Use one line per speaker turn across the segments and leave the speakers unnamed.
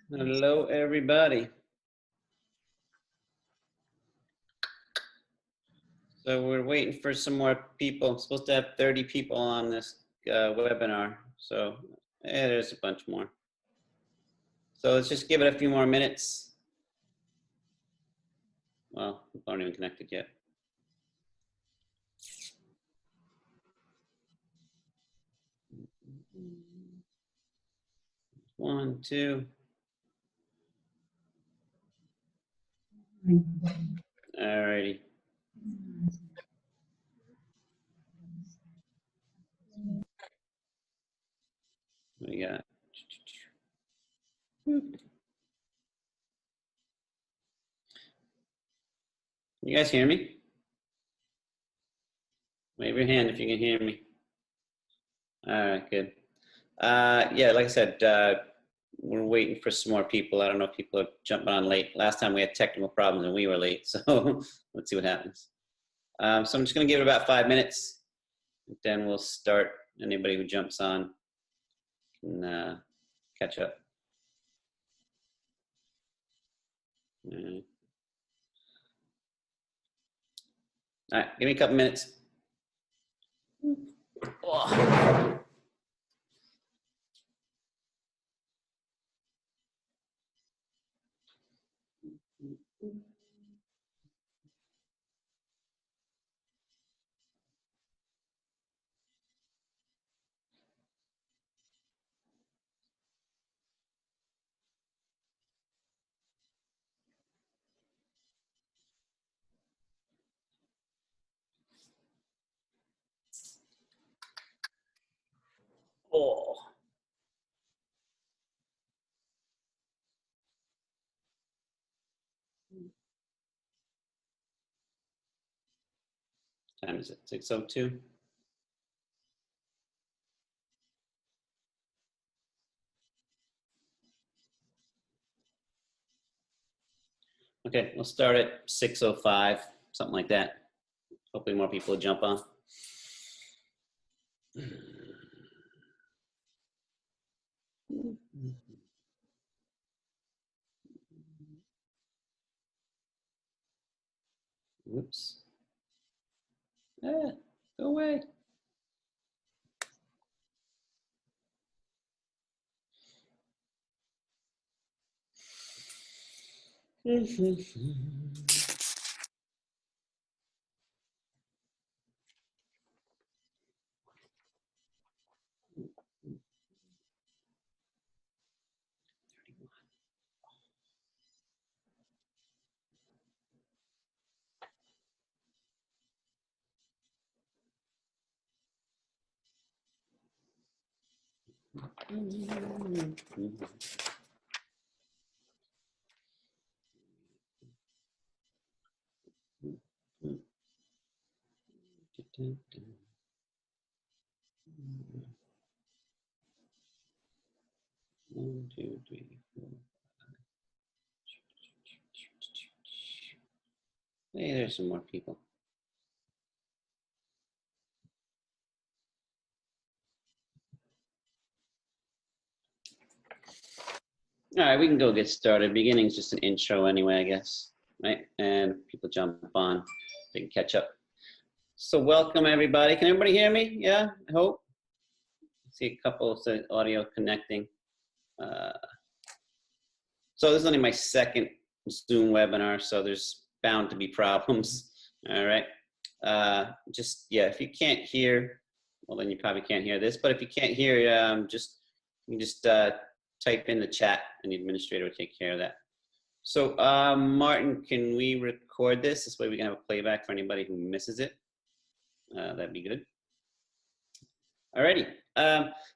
Hello, everybody. So we're waiting for some more people. I'm supposed to have 30 people on this webinar. So there's a bunch more. So let's just give it a few more minutes. Well, people aren't even connected yet. 1, 2. All righty. What do you got? You guys hear me? Wave your hand if you can hear me. All right, good. Yeah, like I said, we're waiting for some more people. I don't know if people are jumping on late. Last time we had technical problems and we were late, so let's see what happens. So I'm just going to give it about 5 minutes, then we'll start. Anybody who jumps on can catch up. All right, give me a couple minutes. Oh. Oh. Time is it? 6:02. Okay, we'll start at 6:05, something like that. Hopefully more people will jump on. Whoops. Ah, go away. One, two, three, four. Hey, there's some more people. All right, we can go get started. Beginning's just an intro anyway, I guess, right? And people jump on, they can catch up. So welcome everybody. Can everybody hear me? Yeah, I hope. I see a couple of audio connecting. So this is only my second Zoom webinar, so there's bound to be problems. All right. Just, yeah, if you can't hear, well, then you probably can't hear this, but if you can't hear, you can just type in the chat and the administrator will take care of that. So Martin, can we record this? This way we can have a playback for anybody who misses it. That'd be good. Alrighty,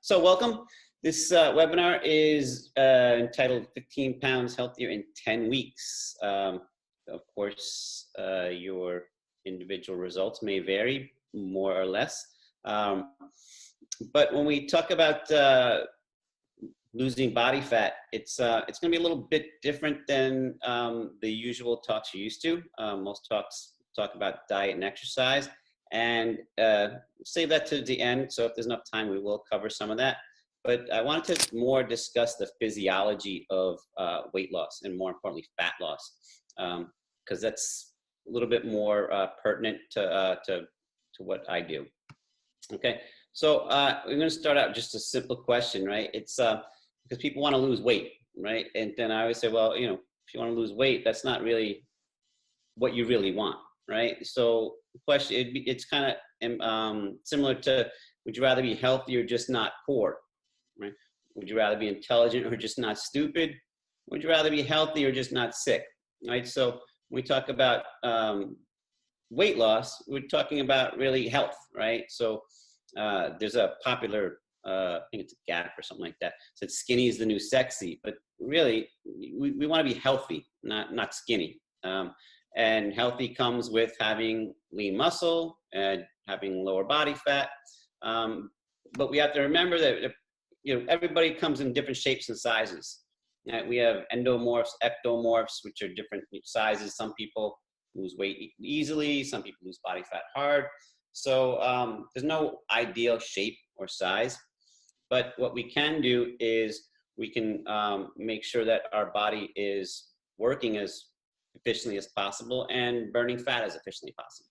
so welcome. This webinar is entitled 15 Pounds Healthier in 10 Weeks. Of course, your individual results may vary more or less. But when we talk about losing body fat, it's going to be a little bit different than the usual talks you're used to. Most talks talk about diet and exercise, and save that to the end. So if there's enough time, we will cover some of that. But I wanted to more discuss the physiology of weight loss, and more importantly, fat loss, because that's a little bit more pertinent to what I do. Okay, so we're going to start out just a simple question, right? It's because people want to lose weight, right? And then I always say, well, you know, if you want to lose weight, that's not really what you really want, right? So the question, it's kind of similar to, would you rather be healthy or just not poor, right? Would you rather be intelligent or just not stupid? Would you rather be healthy or just not sick, right? So when we talk about weight loss, we're talking about really health, right? So there's a popular, I think it's a Gap or something like that, said skinny is the new sexy, but really we want to be healthy, not skinny. And healthy comes with having lean muscle and having lower body fat. But we have to remember that, you know, everybody comes in different shapes and sizes. We have endomorphs, ectomorphs, which are different sizes. Some people lose weight easily, some people lose body fat hard. So there's no ideal shape or size, but what we can do is we can make sure that our body is working as efficiently as possible and burning fat as efficiently possible.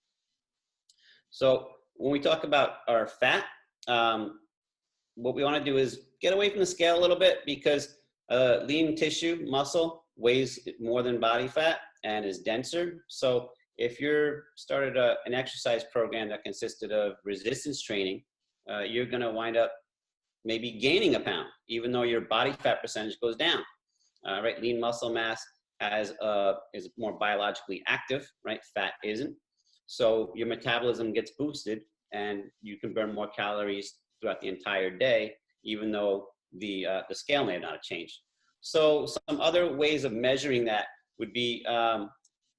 So when we talk about our fat, what we want to do is get away from the scale a little bit, because lean tissue, muscle, weighs more than body fat and is denser. So if you're started an exercise program that consisted of resistance training, you're going to wind up maybe gaining a pound, even though your body fat percentage goes down. Right? Lean muscle mass is more biologically active, right? Fat isn't. So your metabolism gets boosted and you can burn more calories throughout the entire day, even though the scale may not have changed. So some other ways of measuring that would be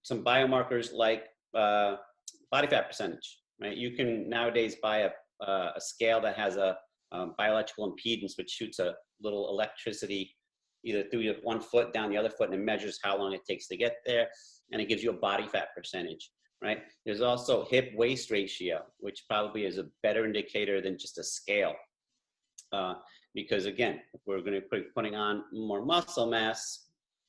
some biomarkers like body fat percentage, right? You can nowadays buy a scale that has a biological impedance, which shoots a little electricity either through one foot down the other foot, and it measures how long it takes to get there, and it gives you a body fat percentage, right? There's also hip waist ratio, which probably is a better indicator than just a scale. Because again, if we're going to be putting on more muscle mass,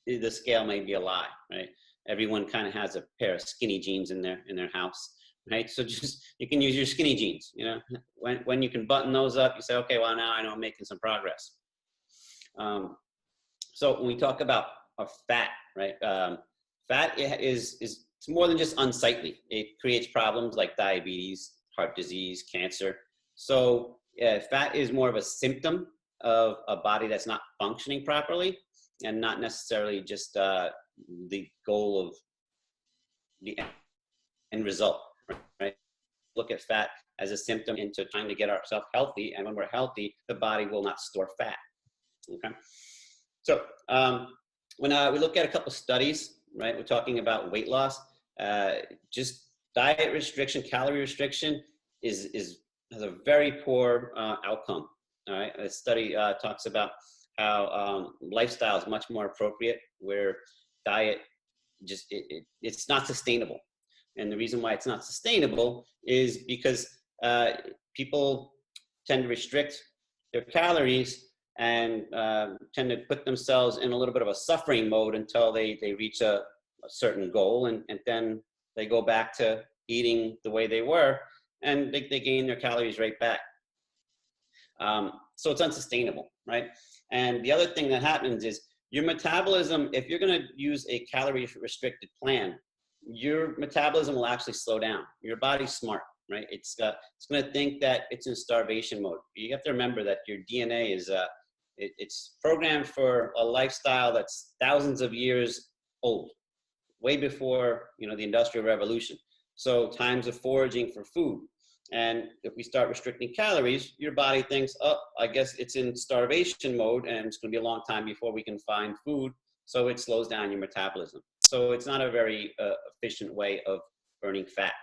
the scale may be a lie, right? Everyone kind of has a pair of skinny jeans in their house, right? So just, you can use your skinny jeans, you know, when you can button those up, you say, okay, well, now I know I'm making some progress. So when we talk about fat, right? Fat is it's more than just unsightly. It creates problems like diabetes, heart disease, cancer. So fat is more of a symptom of a body that's not functioning properly, and not necessarily just the goal of the end result, right? Look at fat as a symptom into trying to get ourselves healthy, and when we're healthy, the body will not store fat. Okay, so when we look at a couple studies, right, we're talking about weight loss. Just diet restriction, calorie restriction has a very poor outcome. All right, a study talks about how lifestyle is much more appropriate, where diet just it's not sustainable. And the reason why it's not sustainable is because people tend to restrict their calories and tend to put themselves in a little bit of a suffering mode until they reach a certain goal, and then they go back to eating the way they were, and they gain their calories right back. So it's unsustainable, right? And the other thing that happens is your metabolism, if you're going to use a calorie restricted plan, your metabolism will actually slow down. Your body's smart, right? It's going to think that it's in starvation mode. You have to remember that your DNA is it's programmed for a lifestyle that's thousands of years old, way before, you know, the Industrial Revolution. So times of foraging for food. And if we start restricting calories, your body thinks, oh, I guess it's in starvation mode and it's going to be a long time before we can find food. So it slows down your metabolism. So it's not a very efficient way of burning fat.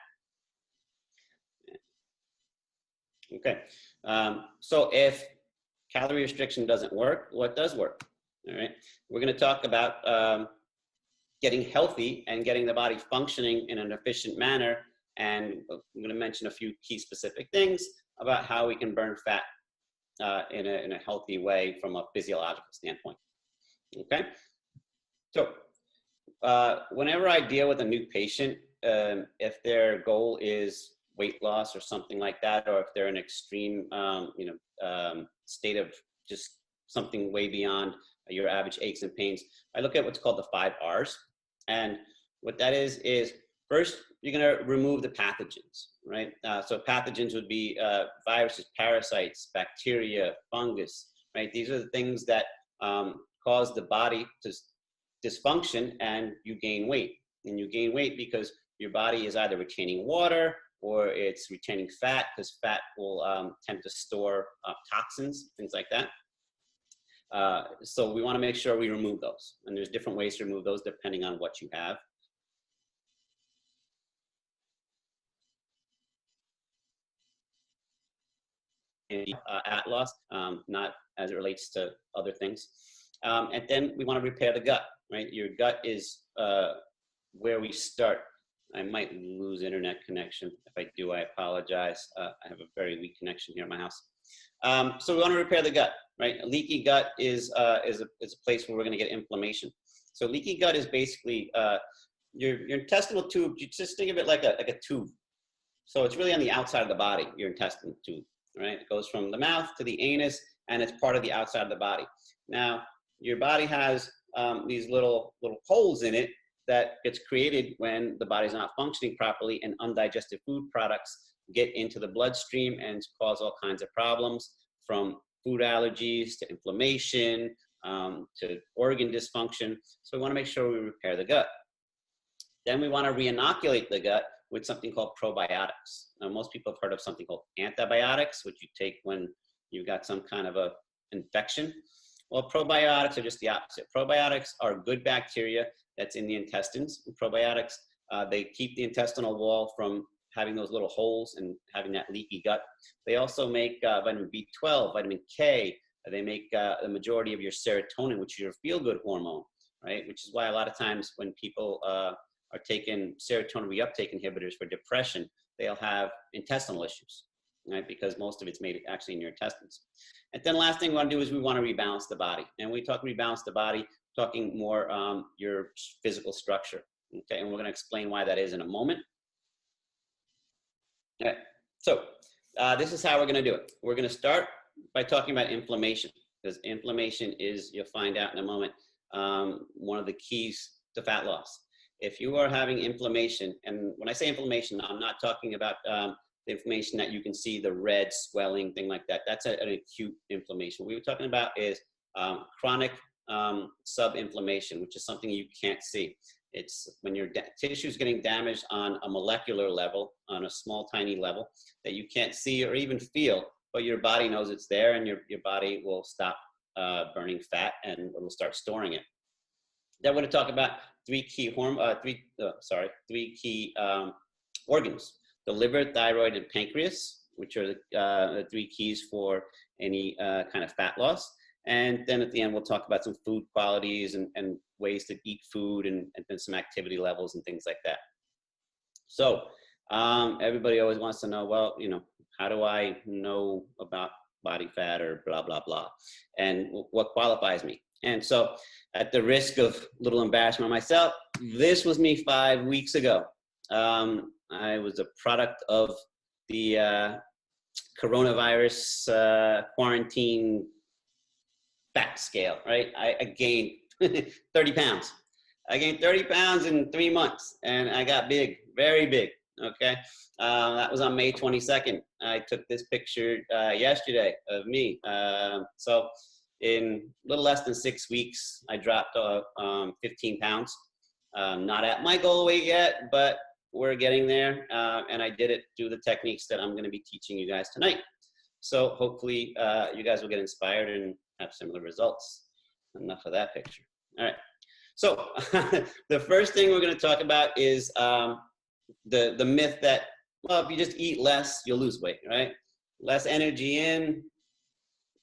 Okay. So if calorie restriction doesn't work, what does work? All right. We're going to talk about getting healthy and getting the body functioning in an efficient manner, And I'm going to mention a few key specific things about how we can burn fat in a healthy way from a physiological standpoint. Okay, so whenever I deal with a new patient, if their goal is weight loss or something like that, or if they're in extreme, state of just something way beyond your average aches and pains, I look at what's called the 5 R's. And what that is first, you're going to remove the pathogens, right? So pathogens would be viruses, parasites, bacteria, fungus, right? These are the things that cause the body to dysfunction, and you gain weight. And you gain weight because your body is either retaining water or it's retaining fat, because fat will tend to store toxins, things like that. So we want to make sure we remove those. And there's different ways to remove those depending on what you have. At loss, not as it relates to other things. And then we want to repair the gut, right? Your gut is where we start. I might lose internet connection. If I do, I apologize. I have a very weak connection here at my house. So we want to repair the gut, right? A leaky gut is a place where we're going to get inflammation. So leaky gut is basically your intestinal tube. You just think of it like a tube. So it's really on the outside of the body, your intestinal tube, right? It goes from the mouth to the anus, and it's part of the outside of the body. Now, your body has these little holes in it that gets created when the body's not functioning properly, and undigested food products get into the bloodstream and cause all kinds of problems, from food allergies to inflammation to organ dysfunction. So we want to make sure we repair the gut. Then we want to re-inoculate the gut with something called probiotics. Now, most people have heard of something called antibiotics, which you take when you've got some kind of a infection. Well, probiotics are just the opposite. Probiotics are good bacteria that's in the intestines. And probiotics, they keep the intestinal wall from having those little holes and having that leaky gut. They also make vitamin B12, vitamin K. They make the majority of your serotonin, which is your feel-good hormone, right? Which is why a lot of times when people are taking serotonin reuptake inhibitors for depression, they'll have intestinal issues, right? Because most of it's made actually in your intestines. And then last thing we want to do is we want to rebalance the body. And when we talk rebalance the body, talking more your physical structure, okay? And we're going to explain why that is in a moment. Okay, so this is how we're going to do it. We're going to start by talking about inflammation, because inflammation is, you'll find out in a moment, one of the keys to fat loss. If you are having inflammation, and when I say inflammation, I'm not talking about the inflammation that you can see, the red swelling, thing like that. That's an acute inflammation. What we're talking about is chronic sub-inflammation, which is something you can't see. It's when your tissue is getting damaged on a molecular level, on a small, tiny level that you can't see or even feel, but your body knows it's there, and your body will stop burning fat and it will start storing it. Then we're going to talk about three key organs: the liver, thyroid, and pancreas, which are the 3 keys for any kind of fat loss. And then at the end, we'll talk about some food qualities and ways to eat food, and then some activity levels and things like that. So everybody always wants to know, well, how do I know about body fat or blah, blah, blah, and what qualifies me? And so at the risk of a little embarrassment myself, this was me 5 weeks ago. I was a product of the coronavirus quarantine fat scale, right? I gained 30 pounds. I gained 30 pounds in 3 months, and I got big, very big, okay? That was on May 22nd. I took this picture yesterday of me. So in a little less than 6 weeks, I dropped 15 pounds. Not at my goal weight yet, but we're getting there. And I did it through the techniques that I'm gonna be teaching you guys tonight. So hopefully you guys will get inspired and have similar results. Enough of that picture. All right. So the first thing we're going to talk about is the myth that, well, if you just eat less, you'll lose weight, right? Less energy in,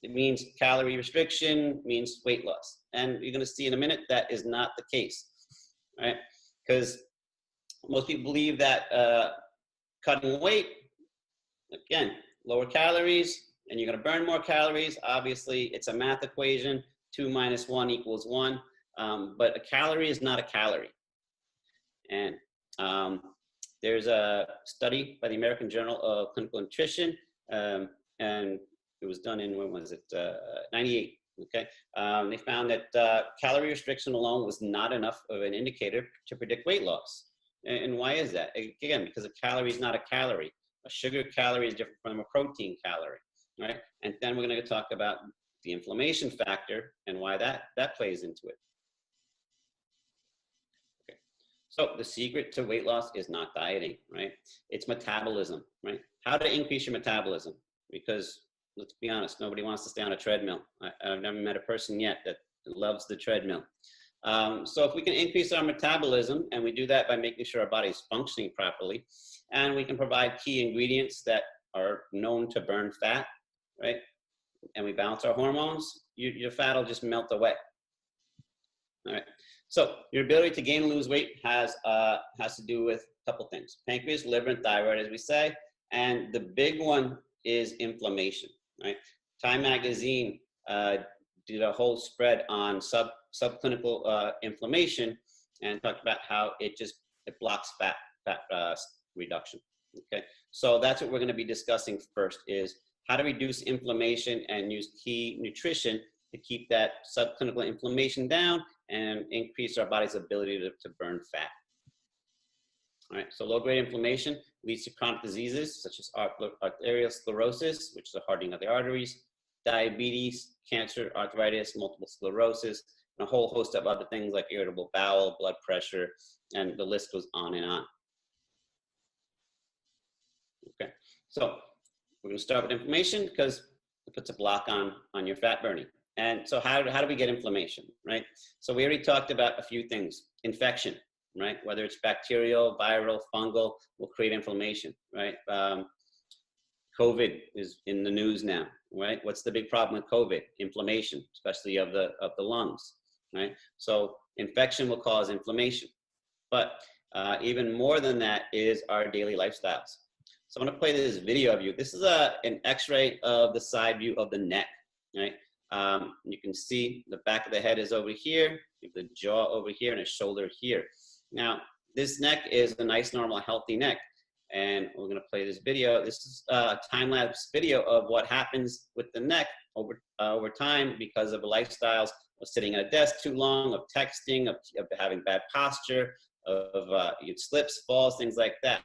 it means calorie restriction, means weight loss. And you're going to see in a minute that is not the case, right? Because most people believe that cutting weight, again, lower calories, and you're going to burn more calories. Obviously, it's a math equation. 2 minus 1 equals 1. But a calorie is not a calorie. And there's a study by the American Journal of Clinical Nutrition, and it was done in, when was it, 98, okay? They found that calorie restriction alone was not enough of an indicator to predict weight loss. And why is that? Again, because a calorie is not a calorie. A sugar calorie is different from a protein calorie, right? And then we're going to talk about the inflammation factor and why that plays into it. Okay. So the secret to weight loss is not dieting, right? It's metabolism, right? How to increase your metabolism, because let's be honest, nobody wants to stay on a treadmill. I've never met a person yet that loves the treadmill. So if we can increase our metabolism, and we do that by making sure our body is functioning properly, and we can provide key ingredients that are known to burn fat, right? And we balance our hormones, your fat will just melt away. All right. So your ability to gain and lose weight has to do with a couple things: pancreas, liver, and thyroid, as we say. And the big one is inflammation, right? Time magazine did a whole spread on subclinical inflammation and talked about how it blocks fat reduction. Okay, so that's what we're going to be discussing first: is how to reduce inflammation and use key nutrition to keep that subclinical inflammation down and increase our body's ability to burn fat. All right, so low-grade inflammation leads to chronic diseases such as arteriosclerosis, which is the hardening of the arteries, diabetes, cancer, arthritis, multiple sclerosis, and a whole host of other things like irritable bowel, blood pressure, and the list goes on and on. Okay, so we're going to start with inflammation because it puts a block on your fat burning. And so how do we get inflammation, right? So we already talked about a few things. Infection, right? Whether it's bacterial, viral, fungal, will create inflammation, right? COVID is in the news now, right? What's the big problem with COVID? Inflammation, especially of the lungs, right? So infection will cause inflammation. But even more than that is our daily lifestyles. So I'm going to play this video of you. This is an x-ray of the side view of the neck, right? You can see the back of the head is over here, the jaw over here, and a shoulder here. Now, this neck is a nice, normal, healthy neck. And we're going to play this video. This is a time-lapse video of what happens with the neck over time because of lifestyles of sitting at a desk too long, of texting, of having bad posture, of slips, falls, things like that.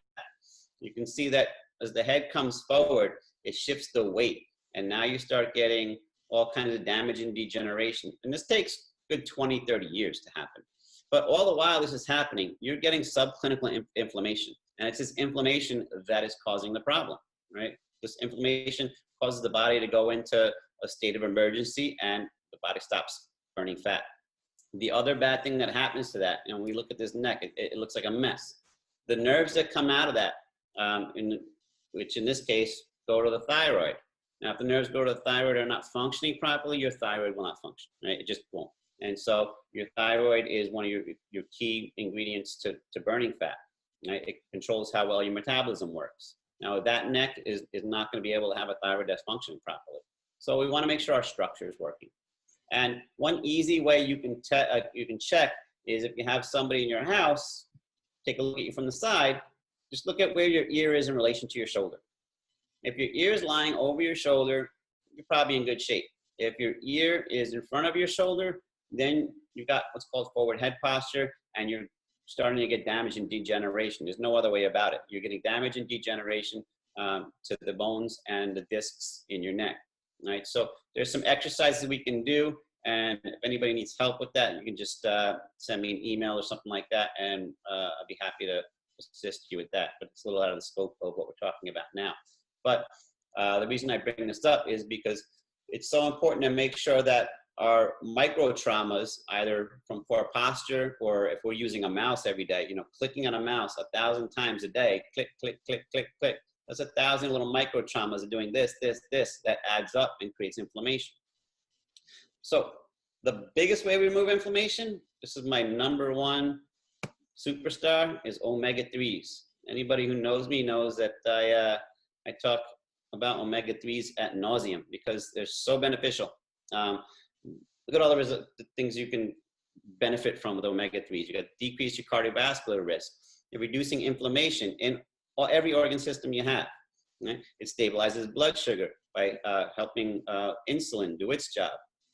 You can see that as the head comes forward, it shifts the weight. And now you start getting all kinds of damage and degeneration. And this takes a good 20, 30 years to happen. But all the while this is happening, you're getting subclinical inflammation. And it's this inflammation that is causing the problem, right? This inflammation causes the body to go into a state of emergency and the body stops burning fat. The other bad thing that happens to that, and when we look at this neck, it looks like a mess. The nerves that come out of that, which in this case go to the thyroid. Now, if the nerves go to the thyroid are not functioning properly, your thyroid will not function, right? It just won't. And so your thyroid is one of your key ingredients to burning fat, right? It controls how well your metabolism works. Now, that neck is not going to be able to have a thyroid that's functioning properly. So we want to make sure our structure is working. And one easy way you can check is if you have somebody in your house, take a look at you from the side, just look at where your ear is in relation to your shoulder. If your ear is lying over your shoulder, you're probably in good shape. If your ear is in front of your shoulder, then you've got what's called forward head posture, and you're starting to get damage and degeneration. There's no other way about it. You're getting damage and degeneration to the bones and the discs in your neck, right? So there's some exercises we can do, and if anybody needs help with that, you can just send me an email or something like that, and I'll be happy to assist you with that. But it's a little out of the scope of what we're talking about now. But the reason I bring this up is because it's so important to make sure that our micro traumas, either from poor posture or if we're using a mouse every day, clicking on a mouse 1,000 times a day, click, click, click, click, click. That's 1,000 little micro traumas of doing this, that adds up and creates inflammation. So the biggest way we remove inflammation, this is my #1 superstar, is omega-3s. Anybody who knows me knows that I talk about omega-3s at nauseum because they're so beneficial. Look at all the things you can benefit from with omega-3s. You got decrease your cardiovascular risk. You're reducing inflammation in every organ system you have. Right? It stabilizes blood sugar by helping insulin do its job.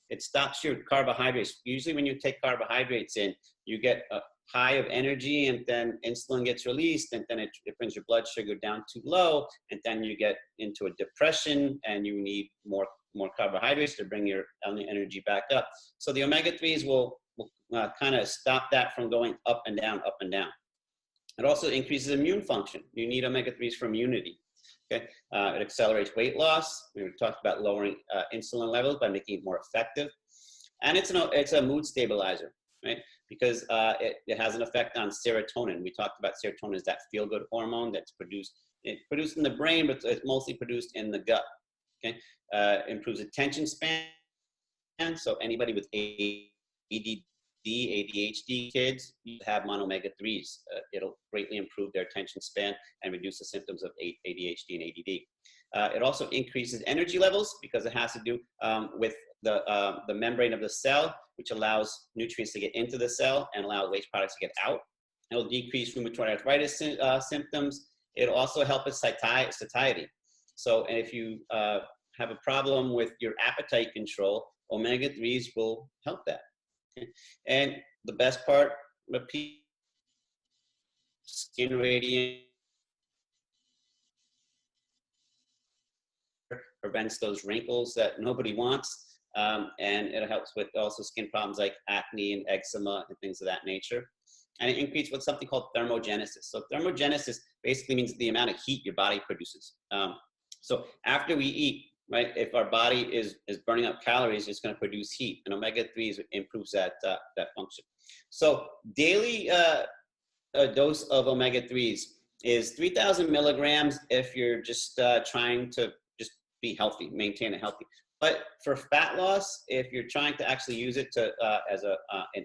It stops your carbohydrates. Usually when you take carbohydrates in, you get a high of energy, and then insulin gets released, and then it brings your blood sugar down too low, and then you get into a depression, and you need more carbohydrates to bring your energy back up. So the omega-3s will kind of stop that from going up and down, up and down. It also increases immune function. You need omega-3s for immunity. Okay, it accelerates weight loss. We talked about lowering insulin levels by making it more effective, and it's a mood stabilizer, right? Because it has an effect on serotonin. We talked about serotonin is that feel-good hormone that's produced in the brain, but it's mostly produced in the gut. Okay, improves attention span. So anybody with ADD, ADHD kids, you have omega-3s. It'll greatly improve their attention span and reduce the symptoms of ADHD and ADD. It also increases energy levels because it has to do with the membrane of the cell, which allows nutrients to get into the cell and allow waste products to get out. It'll decrease rheumatoid arthritis symptoms. It'll also help with satiety. So if you have a problem with your appetite control, omega-3s will help that. And the best part, skin radiance, prevents those wrinkles that nobody wants, and it helps with also skin problems like acne and eczema and things of that nature. And it increases what's something called thermogenesis. So thermogenesis basically means the amount of heat your body produces. So after we eat, right, if our body is burning up calories, it's going to produce heat, and omega-3s improves that function. So daily dose of omega-3s is 3,000 milligrams if you're just trying to just be healthy, maintain a healthy. But for fat loss, if you're trying to actually use it to as an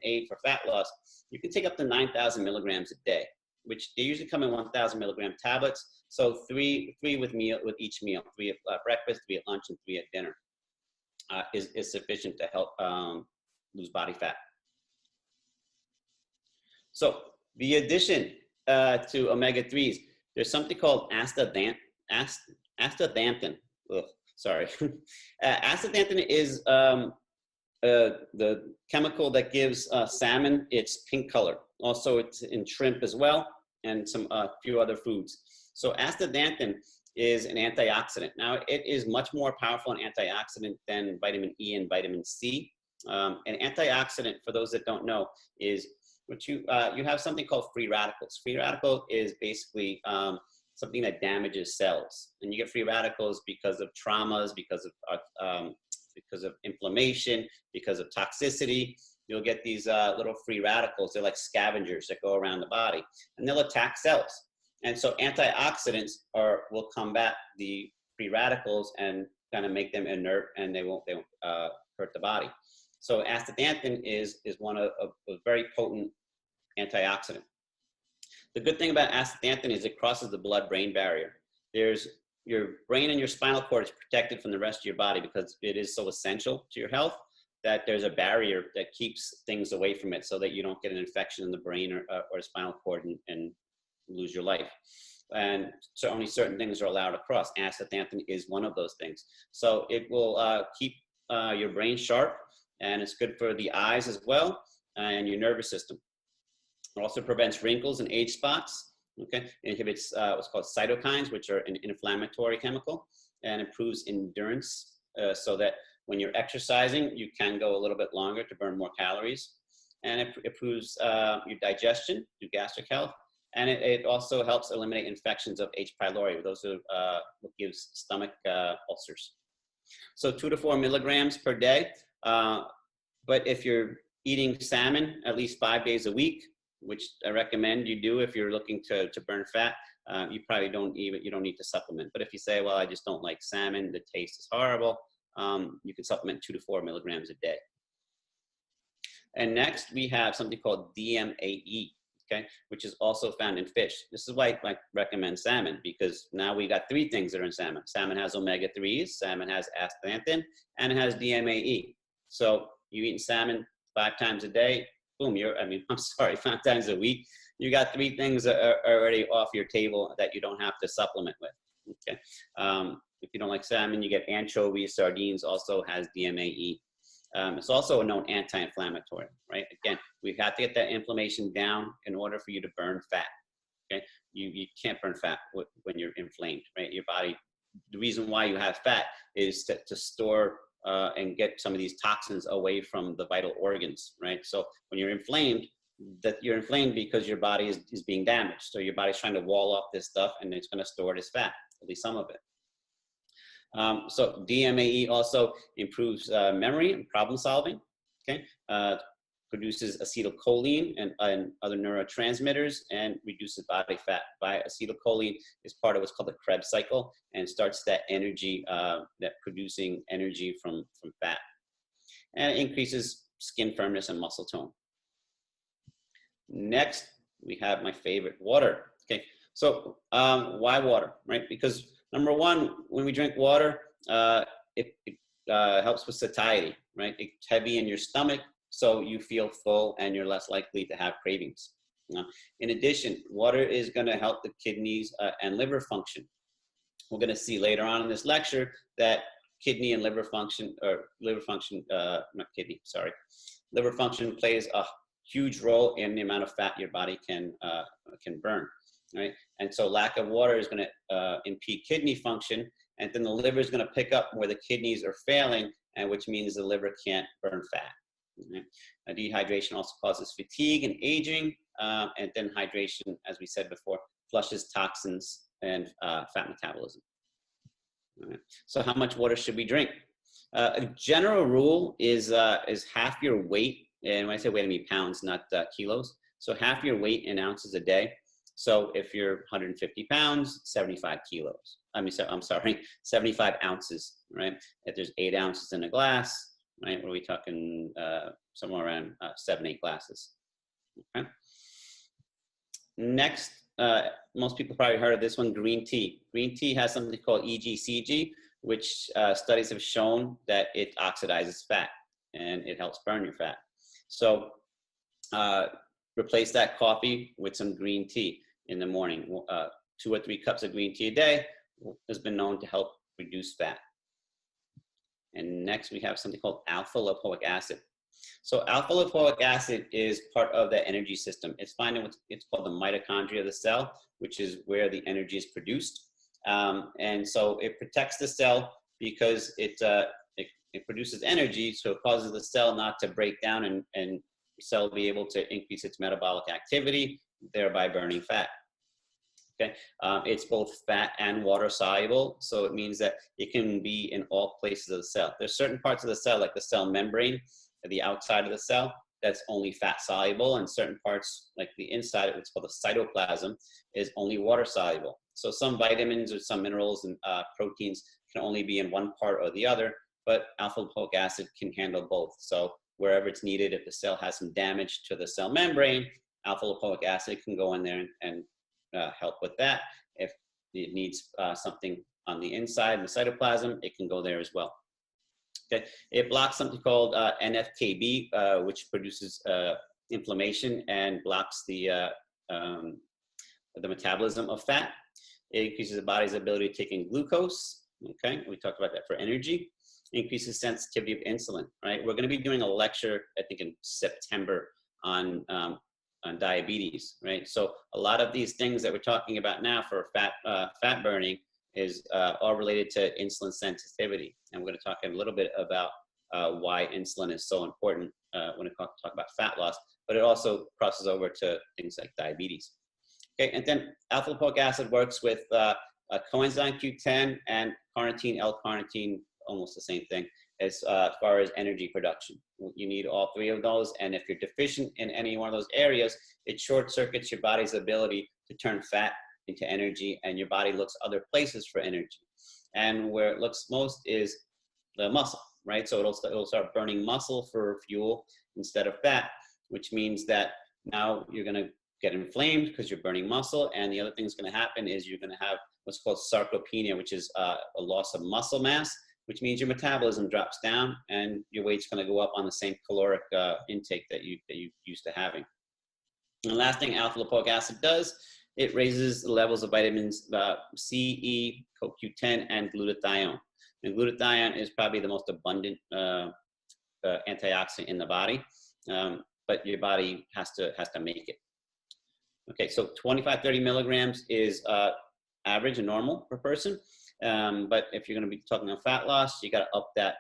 aid for fat loss, you can take up to 9,000 milligrams a day, which they usually come in 1,000 milligram tablets. So three with each meal, 3 at breakfast, 3 at lunch, and 3 at dinner is sufficient to help lose body fat. So the addition to omega-3s, there's something called astaxanthin. Astaxanthin is the chemical that gives salmon its pink color. Also, it's in shrimp as well, and some few other foods. So astaxanthin is an antioxidant. Now, it is much more powerful an antioxidant than vitamin E and vitamin C. An antioxidant, for those that don't know, is what you have something called free radicals. Free radical is basically something that damages cells, and you get free radicals because of traumas, because of inflammation, because of toxicity. You'll get these little free radicals. They're like scavengers that go around the body, and they'll attack cells. And so antioxidants will combat the free radicals and kind of make them inert, and they won't hurt the body. So astaxanthin is one of a very potent antioxidant. The good thing about astaxanthin is it crosses the blood-brain barrier. Your brain and your spinal cord is protected from the rest of your body because it is so essential to your health that there's a barrier that keeps things away from it so that you don't get an infection in the brain or spinal cord and lose your life. And so only certain things are allowed across. Astaxanthin is one of those things. So it will keep your brain sharp, and it's good for the eyes as well and your nervous system. It also prevents wrinkles and age spots. Okay, it inhibits what's called cytokines, which are an inflammatory chemical, and improves endurance so that when you're exercising, you can go a little bit longer to burn more calories. And it improves your digestion, your gastric health, and it also helps eliminate infections of H. pylori. Those are what gives stomach ulcers. So 2 to 4 milligrams per day. But if you're eating salmon at least 5 days a week, which I recommend you do if you're looking to burn fat, you probably don't need to supplement. But if you say, well, I just don't like salmon, the taste is horrible, you can supplement 2 to 4 milligrams a day. And next we have something called DMAE. okay, which is also found in fish. This is why I recommend salmon, because now we got three things that are in salmon. Salmon has omega-3s, salmon has astaxanthin, and it has DMAE. So you eat salmon 5 times a day, boom, I'm sorry, 5 times a week, you got 3 things that are already off your table that you don't have to supplement with, okay? If you don't like salmon, you get anchovies, sardines also has DMAE. It's also a known anti-inflammatory, right? Again, we have to get that inflammation down in order for you to burn fat, okay? You can't burn fat when you're inflamed, right? Your body, the reason why you have fat is to store and get some of these toxins away from the vital organs, right? So when you're inflamed, you're inflamed because your body is being damaged. So your body's trying to wall off this stuff, and it's going to store it as fat, at least some of it. So DMAE also improves memory and problem solving, okay? Produces acetylcholine and other neurotransmitters, and reduces body fat. Acetylcholine is part of what's called the Krebs cycle, and starts that energy, that producing energy from fat. And it increases skin firmness and muscle tone. Next, we have my favorite, water. Okay, so why water, right? Because number one, when we drink water, it helps with satiety, right? It's heavy in your stomach, so you feel full and you're less likely to have cravings. In addition, water is going to help the kidneys and liver function. We're going to see later on in this lecture that kidney and liver function, liver function plays a huge role in the amount of fat your body can burn, right? And so lack of water is going to impede kidney function, and then the liver is going to pick up where the kidneys are failing, and which means the liver can't burn fat. Right? Dehydration also causes fatigue and aging, and then hydration, as we said before, flushes toxins and fat metabolism. Right. So how much water should we drink? A general rule is half your weight, and when I say weight, I mean pounds, not kilos. So half your weight in ounces a day. So if you're 150 pounds, 75 kilos. I'm sorry, 75 ounces, right? If there's 8 ounces in a glass, right? What are we talking? Somewhere around 7-8 glasses. Okay. Next, most people probably heard of this one, green tea. Green tea has something called EGCG, which studies have shown that it oxidizes fat and it helps burn your fat. So replace that coffee with some green tea in the morning. 2 or 3 cups of green tea a day has been known to help reduce fat. And next we have something called alpha lipoic acid. So alpha lipoic acid is part of the energy system. It's found in it's called the mitochondria of the cell, which is where the energy is produced. And so it protects the cell because it produces energy, so it causes the cell not to break down and the cell be able to increase its metabolic activity, thereby burning fat. Okay, it's both fat and water soluble, so it means that it can be in all places of the cell. There's certain parts of the cell, like the cell membrane, the outside of the cell, that's only fat soluble, and certain parts, like the inside, what's called the cytoplasm, is only water soluble. So some vitamins or some minerals and proteins can only be in one part or the other, but alpha lipoic acid can handle both. So wherever it's needed, if the cell has some damage to the cell membrane, alpha lipoic acid can go in there and help with that. If it needs something on the inside in the cytoplasm, it can go there as well. Okay, it blocks something called NFKB, which produces inflammation and blocks the metabolism of fat. It increases the body's ability to take in glucose. Okay, we talked about that for energy. Increases sensitivity of insulin. Right, we're going to be doing a lecture, I think, in September on diabetes. Right, so a lot of these things that we're talking about now for fat burning is all related to insulin sensitivity, and we're going to talk a little bit about why insulin is so important when we talk about fat loss, but it also crosses over to things like diabetes. Okay, and then alpha lipoic acid works with coenzyme Q10 and carnitine, L-carnitine, almost the same thing as far as energy production. You need all 3 of those, and if you're deficient in any one of those areas, it short circuits your body's ability to turn fat into energy, and your body looks other places for energy. And where it looks most is the muscle, right? So it'll start burning muscle for fuel instead of fat, which means that now you're going to get inflamed because you're burning muscle. And the other thing that's going to happen is you're going to have what's called sarcopenia, which is a loss of muscle mass, which means your metabolism drops down and your weight's going to go up on the same caloric intake that you used to having. And the last thing alpha lipoic acid does, it raises the levels of vitamins C, E, CoQ10, and glutathione. And glutathione is probably the most abundant antioxidant in the body, but your body has to make it. Okay, so 25-30 milligrams is average and normal per person. But if you're going to be talking about fat loss, you got to up that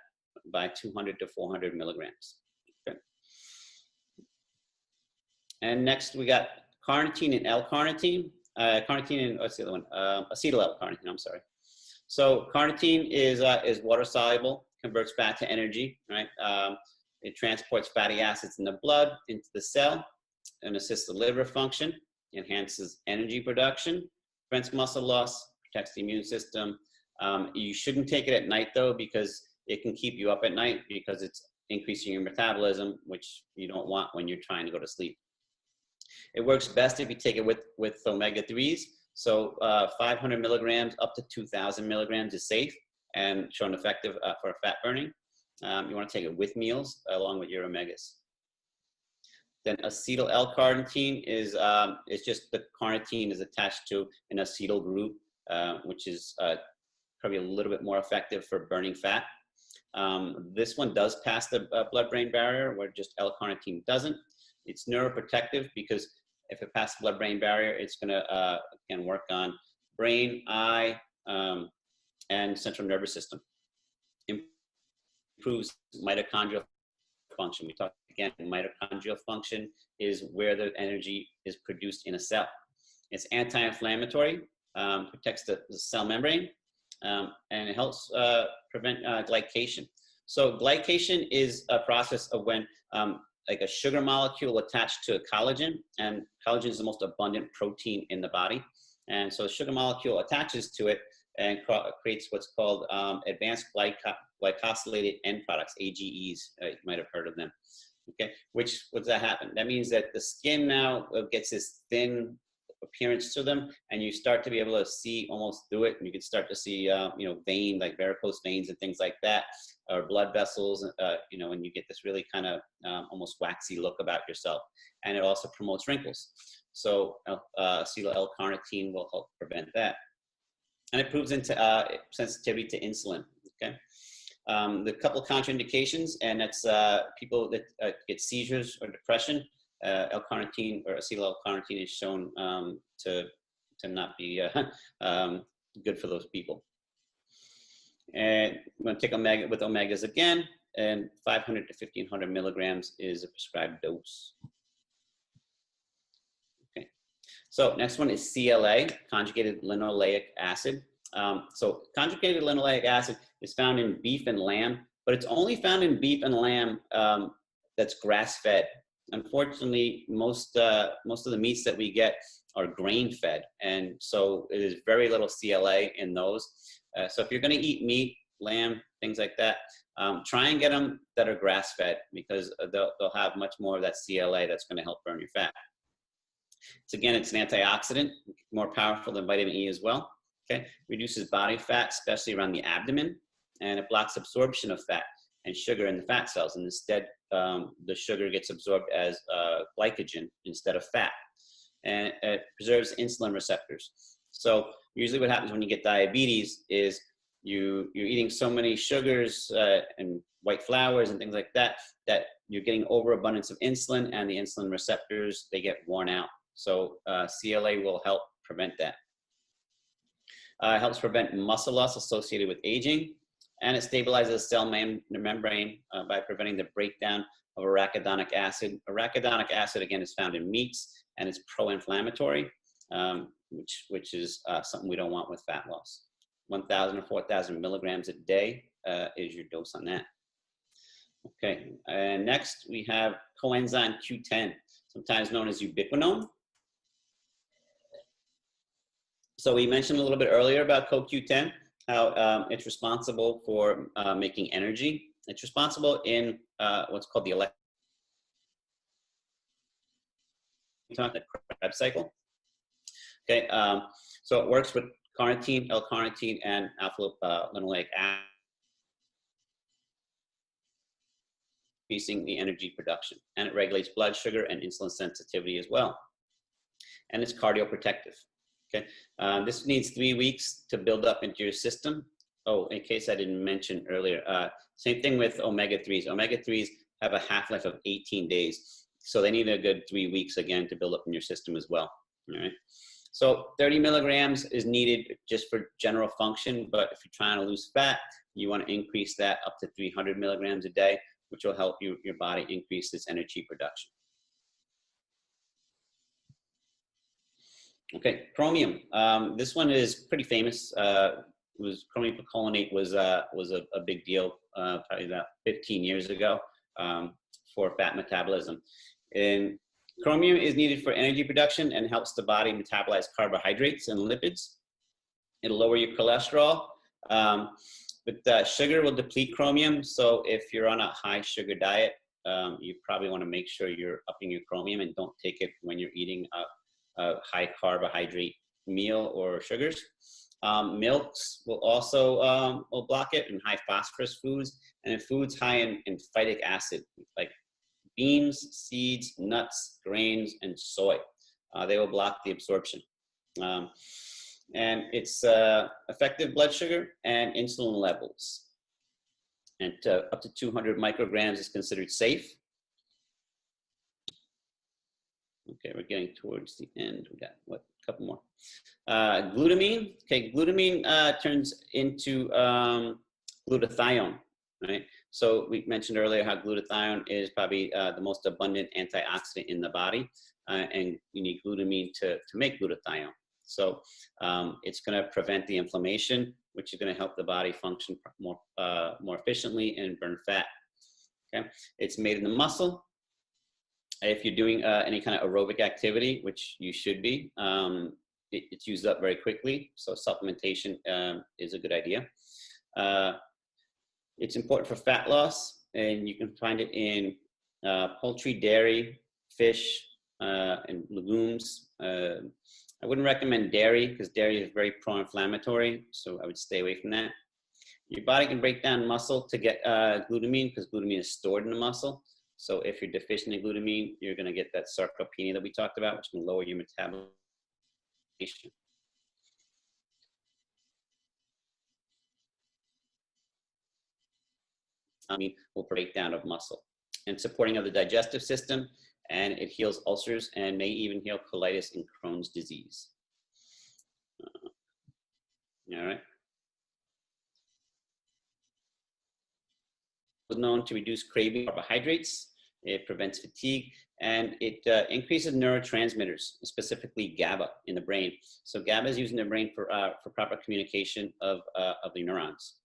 by 200 to 400 milligrams. Okay. And next we got carnitine and L-carnitine. Carnitine and what's the other one? Acetyl L-carnitine. I'm sorry. So carnitine is water soluble, converts fat to energy. Right. It transports fatty acids in the blood into the cell and assists the liver function, enhances energy production, prevents muscle loss, protects the immune system. You shouldn't take it at night though, because it can keep you up at night because it's increasing your metabolism, which you don't want when you're trying to go to sleep. It works best if you take it with omega-3s. So 500 milligrams up to 2,000 milligrams is safe and shown effective for fat burning. You want to take it with meals along with your omegas. Then acetyl L-carnitine is just the carnitine is attached to an acetyl group, which is probably a little bit more effective for burning fat. This one does pass the blood-brain barrier, where just L-carnitine doesn't. It's neuroprotective because if it passes the blood-brain barrier, it's going to can work on brain, eye, and central nervous system. Improves mitochondrial function. We talked again, mitochondrial function is where the energy is produced in a cell. It's anti-inflammatory, protects the cell membrane, and it helps prevent glycation. So glycation is a process of when like a sugar molecule attached to a collagen, and collagen is the most abundant protein in the body. And so a sugar molecule attaches to it and creates what's called advanced glycosylated end products, AGEs. You might have heard of them. Okay, what does that happen? That means that the skin now gets this thin appearance to them, and you start to be able to see almost through it, and you can start to see vein, like varicose veins and things like that, or blood vessels, and you get this really kind of almost waxy look about yourself. And it also promotes wrinkles. So acetyl L-carnitine will help prevent that. And it proves into sensitivity to insulin. Okay, the couple contraindications, and that's people that get seizures or depression. L-carnitine or acetyl L-carnitine is shown to not be good for those people. And I'm going to take omega with omegas again, and 500 to 1,500 milligrams is a prescribed dose. Okay, so next one is CLA, conjugated linoleic acid. So conjugated linoleic acid is found in beef and lamb, but it's only found in beef and lamb that's grass-fed. Unfortunately, most of the meats that we get are grain-fed, and so it is very little CLA in those. So if you're going to eat meat, lamb, things like that, try and get them that are grass-fed, because they'll have much more of that CLA that's going to help burn your fat. So again, it's an antioxidant, more powerful than vitamin E as well. Okay, reduces body fat, especially around the abdomen, and it blocks absorption of fat and sugar in the fat cells, and instead the sugar gets absorbed as glycogen instead of fat. And it preserves insulin receptors. So usually what happens when you get diabetes is you're eating so many sugars and white flours and things like that, that you're getting overabundance of insulin, and the insulin receptors, they get worn out. So CLA will help prevent that. It helps prevent muscle loss associated with aging, and it stabilizes cell membrane by preventing the breakdown of arachidonic acid. Arachidonic acid, again, is found in meats, and it's pro-inflammatory, which is something we don't want with fat loss. 1,000 or 4,000 milligrams a day is your dose on that. Okay, and next we have coenzyme Q10, sometimes known as ubiquinone. So we mentioned a little bit earlier about CoQ10, how it's responsible for making energy. It's responsible in what's called the talk the Krebs cycle. Okay, so it works with carnitine, L-carnitine, and alpha-linoleic acid, increasing the energy production, and it regulates blood sugar and insulin sensitivity as well. And it's cardioprotective. Okay, this needs 3 weeks to build up into your system. Oh, in case I didn't mention earlier, same thing with omega-3s. Omega-3s have a half-life of 18 days, so they need a good 3 weeks again to build up in your system as well. All right. So 30 milligrams is needed just for general function, but if you're trying to lose fat, you want to increase that up to 300 milligrams a day, which will help your body increase its energy production. Okay, chromium. This one is pretty famous. Chromium picolinate was a big deal probably about 15 years ago for fat metabolism. And chromium is needed for energy production and helps the body metabolize carbohydrates and lipids. It'll lower your cholesterol. But sugar will deplete chromium. So if you're on a high sugar diet, you probably want to make sure you're upping your chromium and don't take it when you're eating a high carbohydrate meal or sugars. Milks will also will block it, and high phosphorus foods, and in foods high in phytic acid, like beans, seeds, nuts, grains, and soy. They will block the absorption. And it's effective blood sugar and insulin levels. And up to 200 micrograms is considered safe. Okay, we're getting towards the end. We got, what, a couple more. Glutamine. Okay, glutamine turns into glutathione, right? So we mentioned earlier how glutathione is probably the most abundant antioxidant in the body, and you need glutamine to make glutathione. So it's going to prevent the inflammation, which is going to help the body function more efficiently and burn fat. Okay, it's made in the muscle. If you're doing any kind of aerobic activity, which you should be, it's used up very quickly. So supplementation is a good idea. It's important for fat loss, and you can find it in poultry, dairy, fish, and legumes. I wouldn't recommend dairy because dairy is very pro-inflammatory, so I would stay away from that. Your body can break down muscle to get glutamine because glutamine is stored in the muscle. So if you're deficient in glutamine, you're going to get that sarcopenia that we talked about, which can lower your metabolism. Will break down of muscle and supporting of the digestive system, and it heals ulcers and may even heal colitis and Crohn's disease. All right. It was known to reduce craving of carbohydrates. It prevents fatigue, and it increases neurotransmitters, specifically GABA in the brain. So GABA is used in the brain for proper communication of the neurons.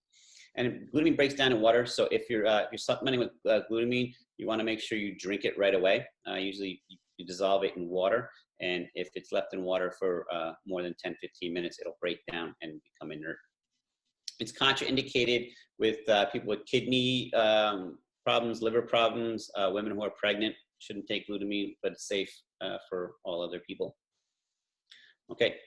And glutamine breaks down in water. So if you're supplementing with glutamine, you want to make sure you drink it right away. Usually you dissolve it in water. And if it's left in water for more than 10-15 minutes, it'll break down and become inert. It's contraindicated with people with kidney problems, liver problems, women who are pregnant. Shouldn't take glutamine, but it's safe for all other people. Okay,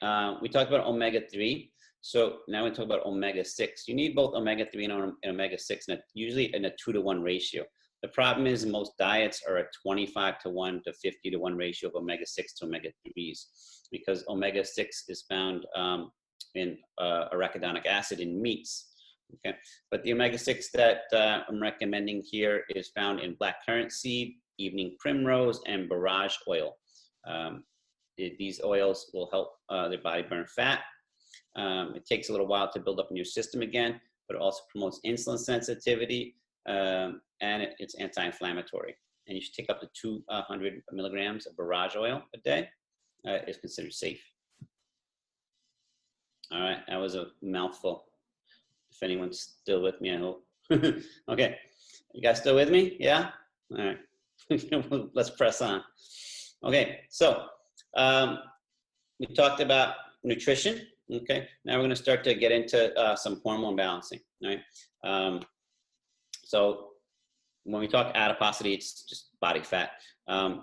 we talked about omega-3. So now we talk about omega-6. You need both omega-3 and omega-6, usually in a 2-to-1 ratio. The problem is most diets are a 25-to-1 to 50-to-1 ratio of omega-6 to omega-3s, because omega-6 is found in arachidonic acid in meats. Okay, but the omega-6 that I'm recommending here is found in blackcurrant seed, evening primrose, and borage oil. These oils will help the body burn fat. It takes a little while to build up in your system again, but it also promotes insulin sensitivity, and it's anti-inflammatory. And you should take up to 200 milligrams of borage oil a day. It's considered safe. All right, that was a mouthful. If anyone's still with me, I hope. Okay, you guys still with me? Yeah? All right, let's press on. Okay, so we talked about nutrition. Okay, now we're going to start to get into some hormone balancing, right? So when we talk adiposity, it's just body fat.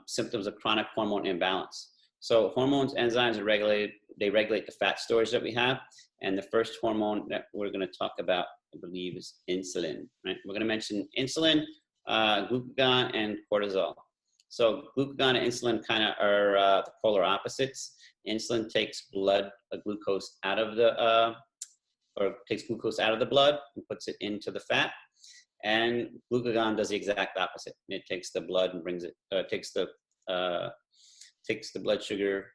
Symptoms of chronic hormone imbalance. So hormones, enzymes are regulated. They regulate the fat storage that we have. And the first hormone that we're going to talk about, I believe, is insulin. Right? We're going to mention insulin, glucagon, and cortisol. So glucagon and insulin kind of are the polar opposites. Insulin takes glucose out of the blood and puts it into the fat. And glucagon does the exact opposite. It takes the blood and brings it, takes the blood sugar,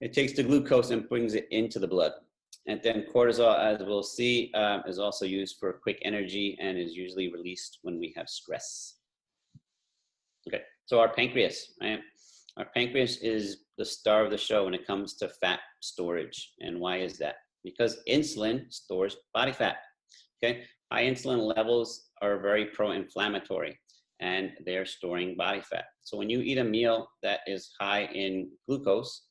it takes the glucose and brings it into the blood. And then cortisol, as we'll see, is also used for quick energy and is usually released when we have stress. Okay, so our pancreas, right? Our pancreas is the star of the show when it comes to fat storage. And why is that? Because insulin stores body fat, okay? High insulin levels are very pro-inflammatory and they're storing body fat. So when you eat a meal that is high in glucose,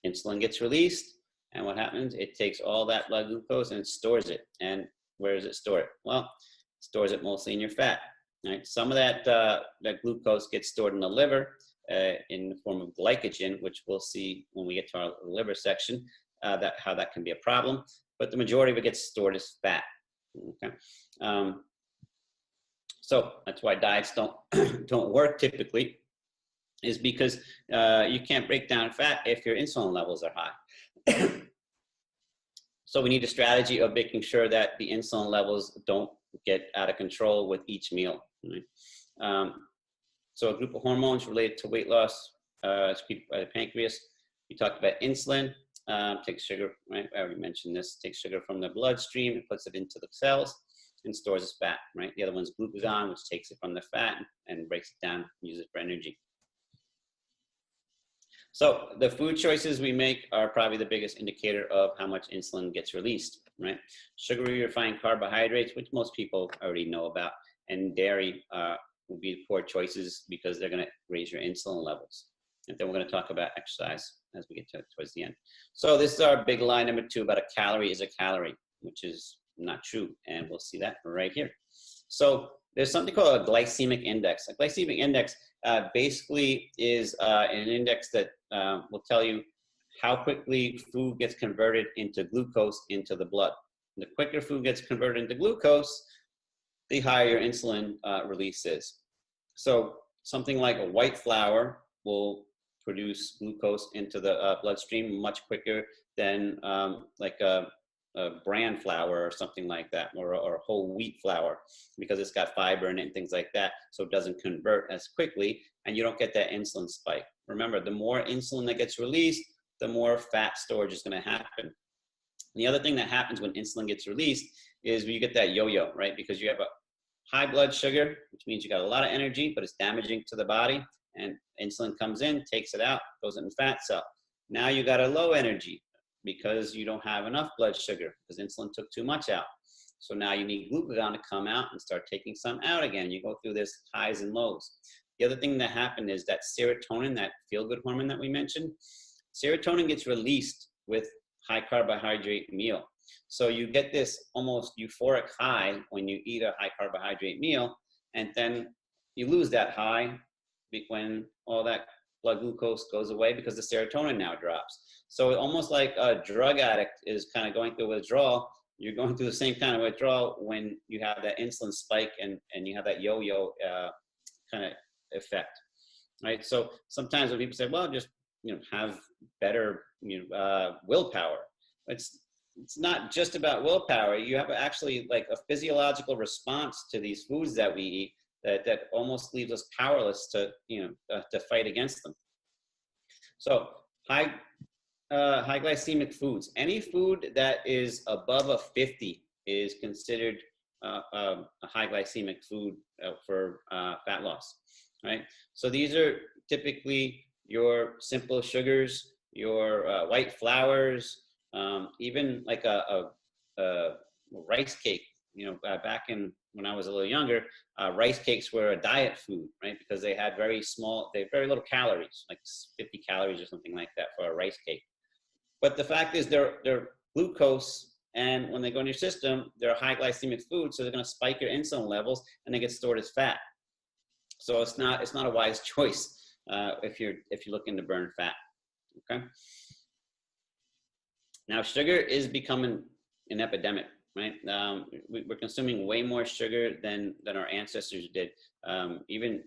insulin gets released, and what happens? It takes all that blood glucose and it stores it. And where does it store it? Well, it stores it mostly in your fat, right? Some of that glucose gets stored in the liver in the form of glycogen, which we'll see when we get to our liver section, how that can be a problem. But the majority of it gets stored as fat. Okay, so that's why diets don't work typically, is because you can't break down fat if your insulin levels are high. So we need a strategy of making sure that the insulin levels don't get out of control with each meal. Right? So a group of hormones related to weight loss, the pancreas. We talked about insulin. Takes sugar, right? I already mentioned this. Takes sugar from the bloodstream and puts it into the cells and stores as fat, right? The other one's glucagon, which takes it from the fat and breaks it down and uses it for energy. So the food choices we make are probably the biggest indicator of how much insulin gets released, right? Sugary refined carbohydrates, which most people already know about, and dairy will be poor choices because they're going to raise your insulin levels. And then we're going to talk about exercise as we get towards the end. So this is our big line number 2 about a calorie is a calorie, which is not true. And we'll see that right here. So there's something called a glycemic index. A glycemic index basically is an index that will tell you how quickly food gets converted into glucose into the blood. The quicker food gets converted into glucose, the higher your insulin release is. So something like a white flour will produce glucose into the bloodstream much quicker than like a bran flour or something like that, or whole wheat flour, because it's got fiber in it and things like that, so it doesn't convert as quickly and you don't get that insulin spike. Remember, the more insulin that gets released, the more fat storage is going to happen. And the other thing that happens when insulin gets released is you get that yo-yo, right? Because you have a high blood sugar, which means you got a lot of energy, but it's damaging to the body, and insulin comes in, takes it out, goes in the fat cell. Now you got a low energy because you don't have enough blood sugar because insulin took too much out. So now you need glucagon to come out and start taking some out again. You go through this highs and lows. The other thing that happened is that serotonin, that feel-good hormone that we mentioned, serotonin gets released with high carbohydrate meal. So you get this almost euphoric high when you eat a high carbohydrate meal, and then you lose that high when all that blood glucose goes away because the serotonin now drops. So almost like a drug addict is kind of going through withdrawal, you're going through the same kind of withdrawal when you have that insulin spike and you have that yo-yo kind of effect, right? So sometimes when people say, well, just have better willpower, it's not just about willpower. You have actually like a physiological response to these foods that we eat that almost leaves us powerless to fight against them. So high glycemic foods, any food that is above a 50 is considered a high glycemic food for fat loss, right? So these are typically your simple sugars, your white flours, even like a rice cake. Back when I was a little younger, rice cakes were a diet food, right? Because they had very little calories, like 50 calories or something like that for a rice cake. But the fact is they're glucose And when they go in your system, they're high glycemic food, so they're going to spike your insulin levels, and they get stored as fat. So it's not a wise choice if you're looking to burn fat. Okay. Now sugar is becoming an epidemic, right? We're consuming way more sugar than our ancestors did. Even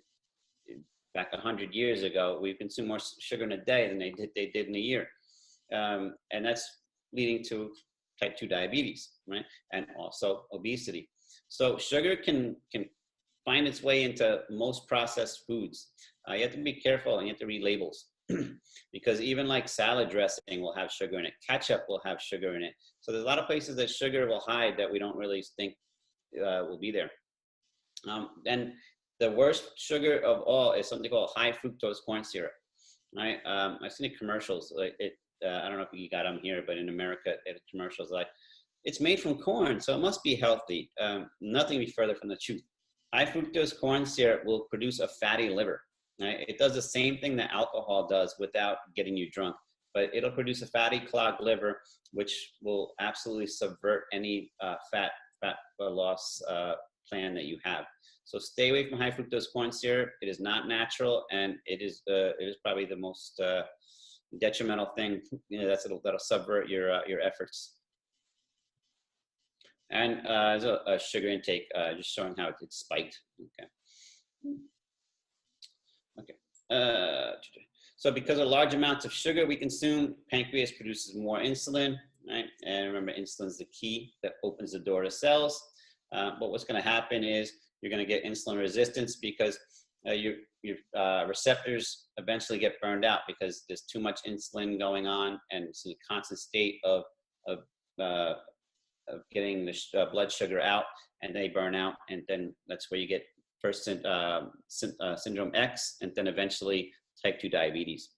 back 100 years ago, we consumed more sugar in a day than they did in a year, and that's leading to type 2 diabetes, right? And also obesity. So sugar can find its way into most processed foods. You have to be careful, and you have to read labels. Because even like salad dressing will have sugar in it. Ketchup will have sugar in it. So there's a lot of places that sugar will hide that we don't really think will be there. And the worst sugar of all is something called high fructose corn syrup. Right? I've seen the commercials. Like I don't know if you got them here, but in America, commercials like, it's made from corn, so it must be healthy. Nothing be further from the truth. High fructose corn syrup will produce a fatty liver. Right? It does the same thing that alcohol does without getting you drunk, but it'll produce a fatty clogged liver, which will absolutely subvert any fat loss plan that you have. So stay away from high fructose corn syrup. It is not natural, and it is probably the most detrimental thing. That'll subvert your efforts. And there's a sugar intake, just showing how it's spiked. Okay. Okay. So because of large amounts of sugar we consume, pancreas produces more insulin, right? And remember, insulin is the key that opens the door to cells. But what's going to happen is you're going to get insulin resistance because your receptors eventually get burned out because there's too much insulin going on, and it's a constant state of getting the blood sugar out, and they burn out, and then that's where you get first syndrome X, and then eventually type 2 diabetes.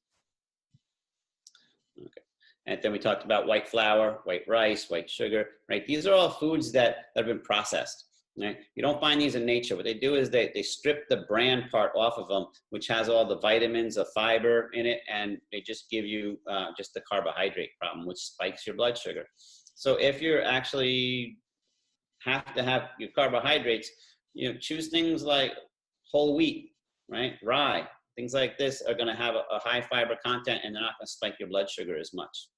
Okay. And then we talked about white flour, white rice, white sugar, right? These are all foods that have been processed, right? You don't find these in nature. What they do is they strip the bran part off of them, which has all the vitamins, the fiber in it, and they just give you just the carbohydrate problem, which spikes your blood sugar. So if you're actually have to have your carbohydrates, choose things like whole wheat, right? Rye, things like this are going to have a high fiber content, and they're not going to spike your blood sugar as much.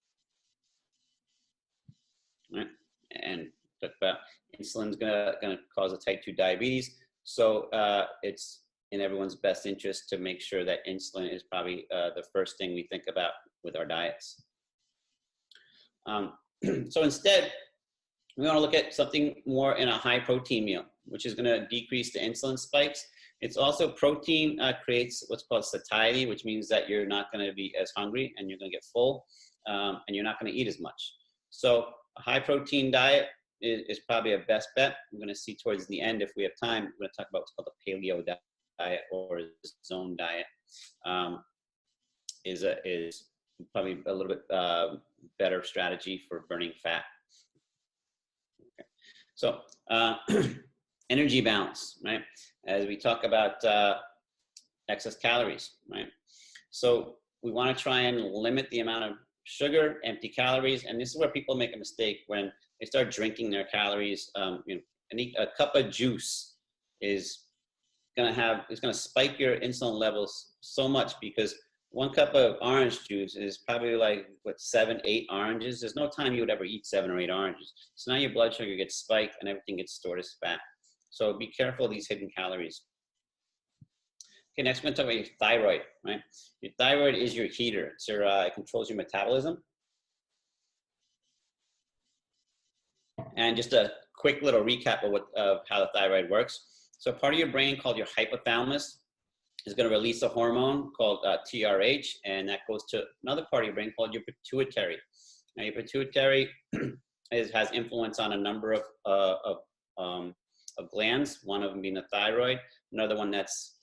Right? And talk about insulin's going to cause a type 2 diabetes. So it's in everyone's best interest to make sure that insulin is probably the first thing we think about with our diets. So instead, we want to look at something more in a high protein meal, which is going to decrease the insulin spikes. It's also protein creates what's called satiety, which means that you're not going to be as hungry and you're going to get full, and you're not going to eat as much. So a high protein diet is probably a best bet. We're going to see towards the end, if we have time, we're going to talk about what's called the paleo diet or zone diet. Is probably a little bit better strategy for burning fat. Okay. So energy balance, right? As we talk about excess calories, right? So we want to try and limit the amount of sugar, empty calories, and this is where people make a mistake when they start drinking their calories. A cup of juice is going to spike your insulin levels so much, because 1 cup of orange juice is probably like, 7, 8 oranges. There's no time you would ever eat 7 or 8 oranges. So now your blood sugar gets spiked and everything gets stored as fat. So be careful of these hidden calories. Okay, next we're going to talk about your thyroid, right? Your thyroid is your heater. It controls your metabolism. And just a quick little recap of how the thyroid works. So part of your brain called your hypothalamus is going to release a hormone called TRH, and that goes to another part of your brain called your pituitary. Now, your pituitary has influence on a number of glands. One of them being the thyroid. Another one that's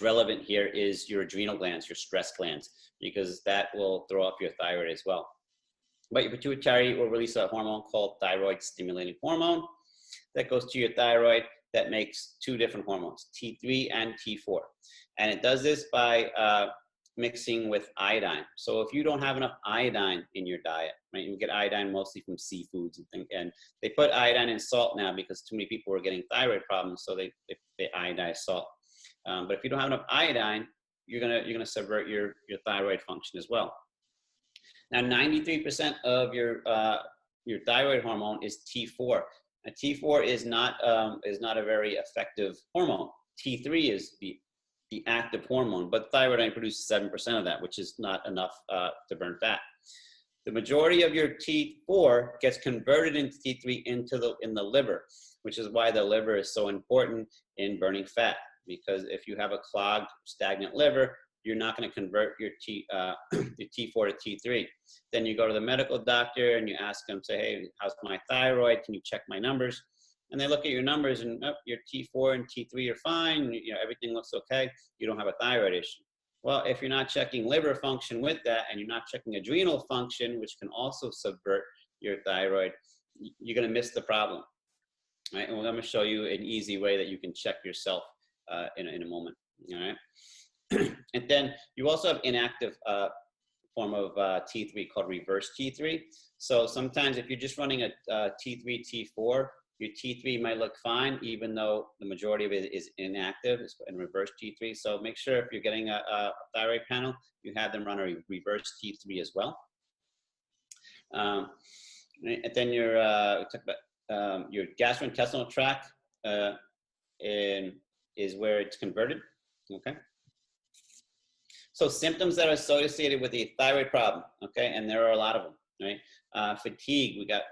relevant here is your adrenal glands, your stress glands, because that will throw up your thyroid as well. But your pituitary will release a hormone called thyroid stimulating hormone that goes to your thyroid, that makes 2 different hormones, T3 and T4. And it does this by mixing with iodine. So if you don't have enough iodine in your diet, right, you get iodine mostly from seafoods and things, and they put iodine in salt now because too many people were getting thyroid problems, so they iodize salt. But if you don't have enough iodine, you're gonna subvert your thyroid function as well. Now, 93% of your thyroid hormone is T4. Now, T4 is not a very effective hormone. T3 is the active hormone, but thyroid produces 7% of that, which is not enough to burn fat. The majority of your T4 gets converted into T3 in the liver, which is why the liver is so important in burning fat. Because if you have a clogged, stagnant liver, you're not going to convert your T4 to T3. Then you go to the medical doctor and you ask them, say, hey, how's my thyroid? Can you check my numbers? And they look at your numbers and your T4 and T3 are fine. Everything looks okay. You don't have a thyroid issue. Well, if you're not checking liver function with that, and you're not checking adrenal function, which can also subvert your thyroid, you're going to miss the problem. Right? And I'm going to show you an easy way that you can check yourself in a moment. All right. And then you also have inactive form of T3 called reverse T3. So sometimes if you're just running a T3, T4, your T3 might look fine, even though the majority of it is inactive, it's in reverse T3. So make sure if you're getting a thyroid panel, you have them run a reverse T3 as well. And then your talk about your gastrointestinal tract is where it's converted. Okay. So symptoms that are associated with the thyroid problem. Okay, and there are a lot of them. Right. Fatigue. We got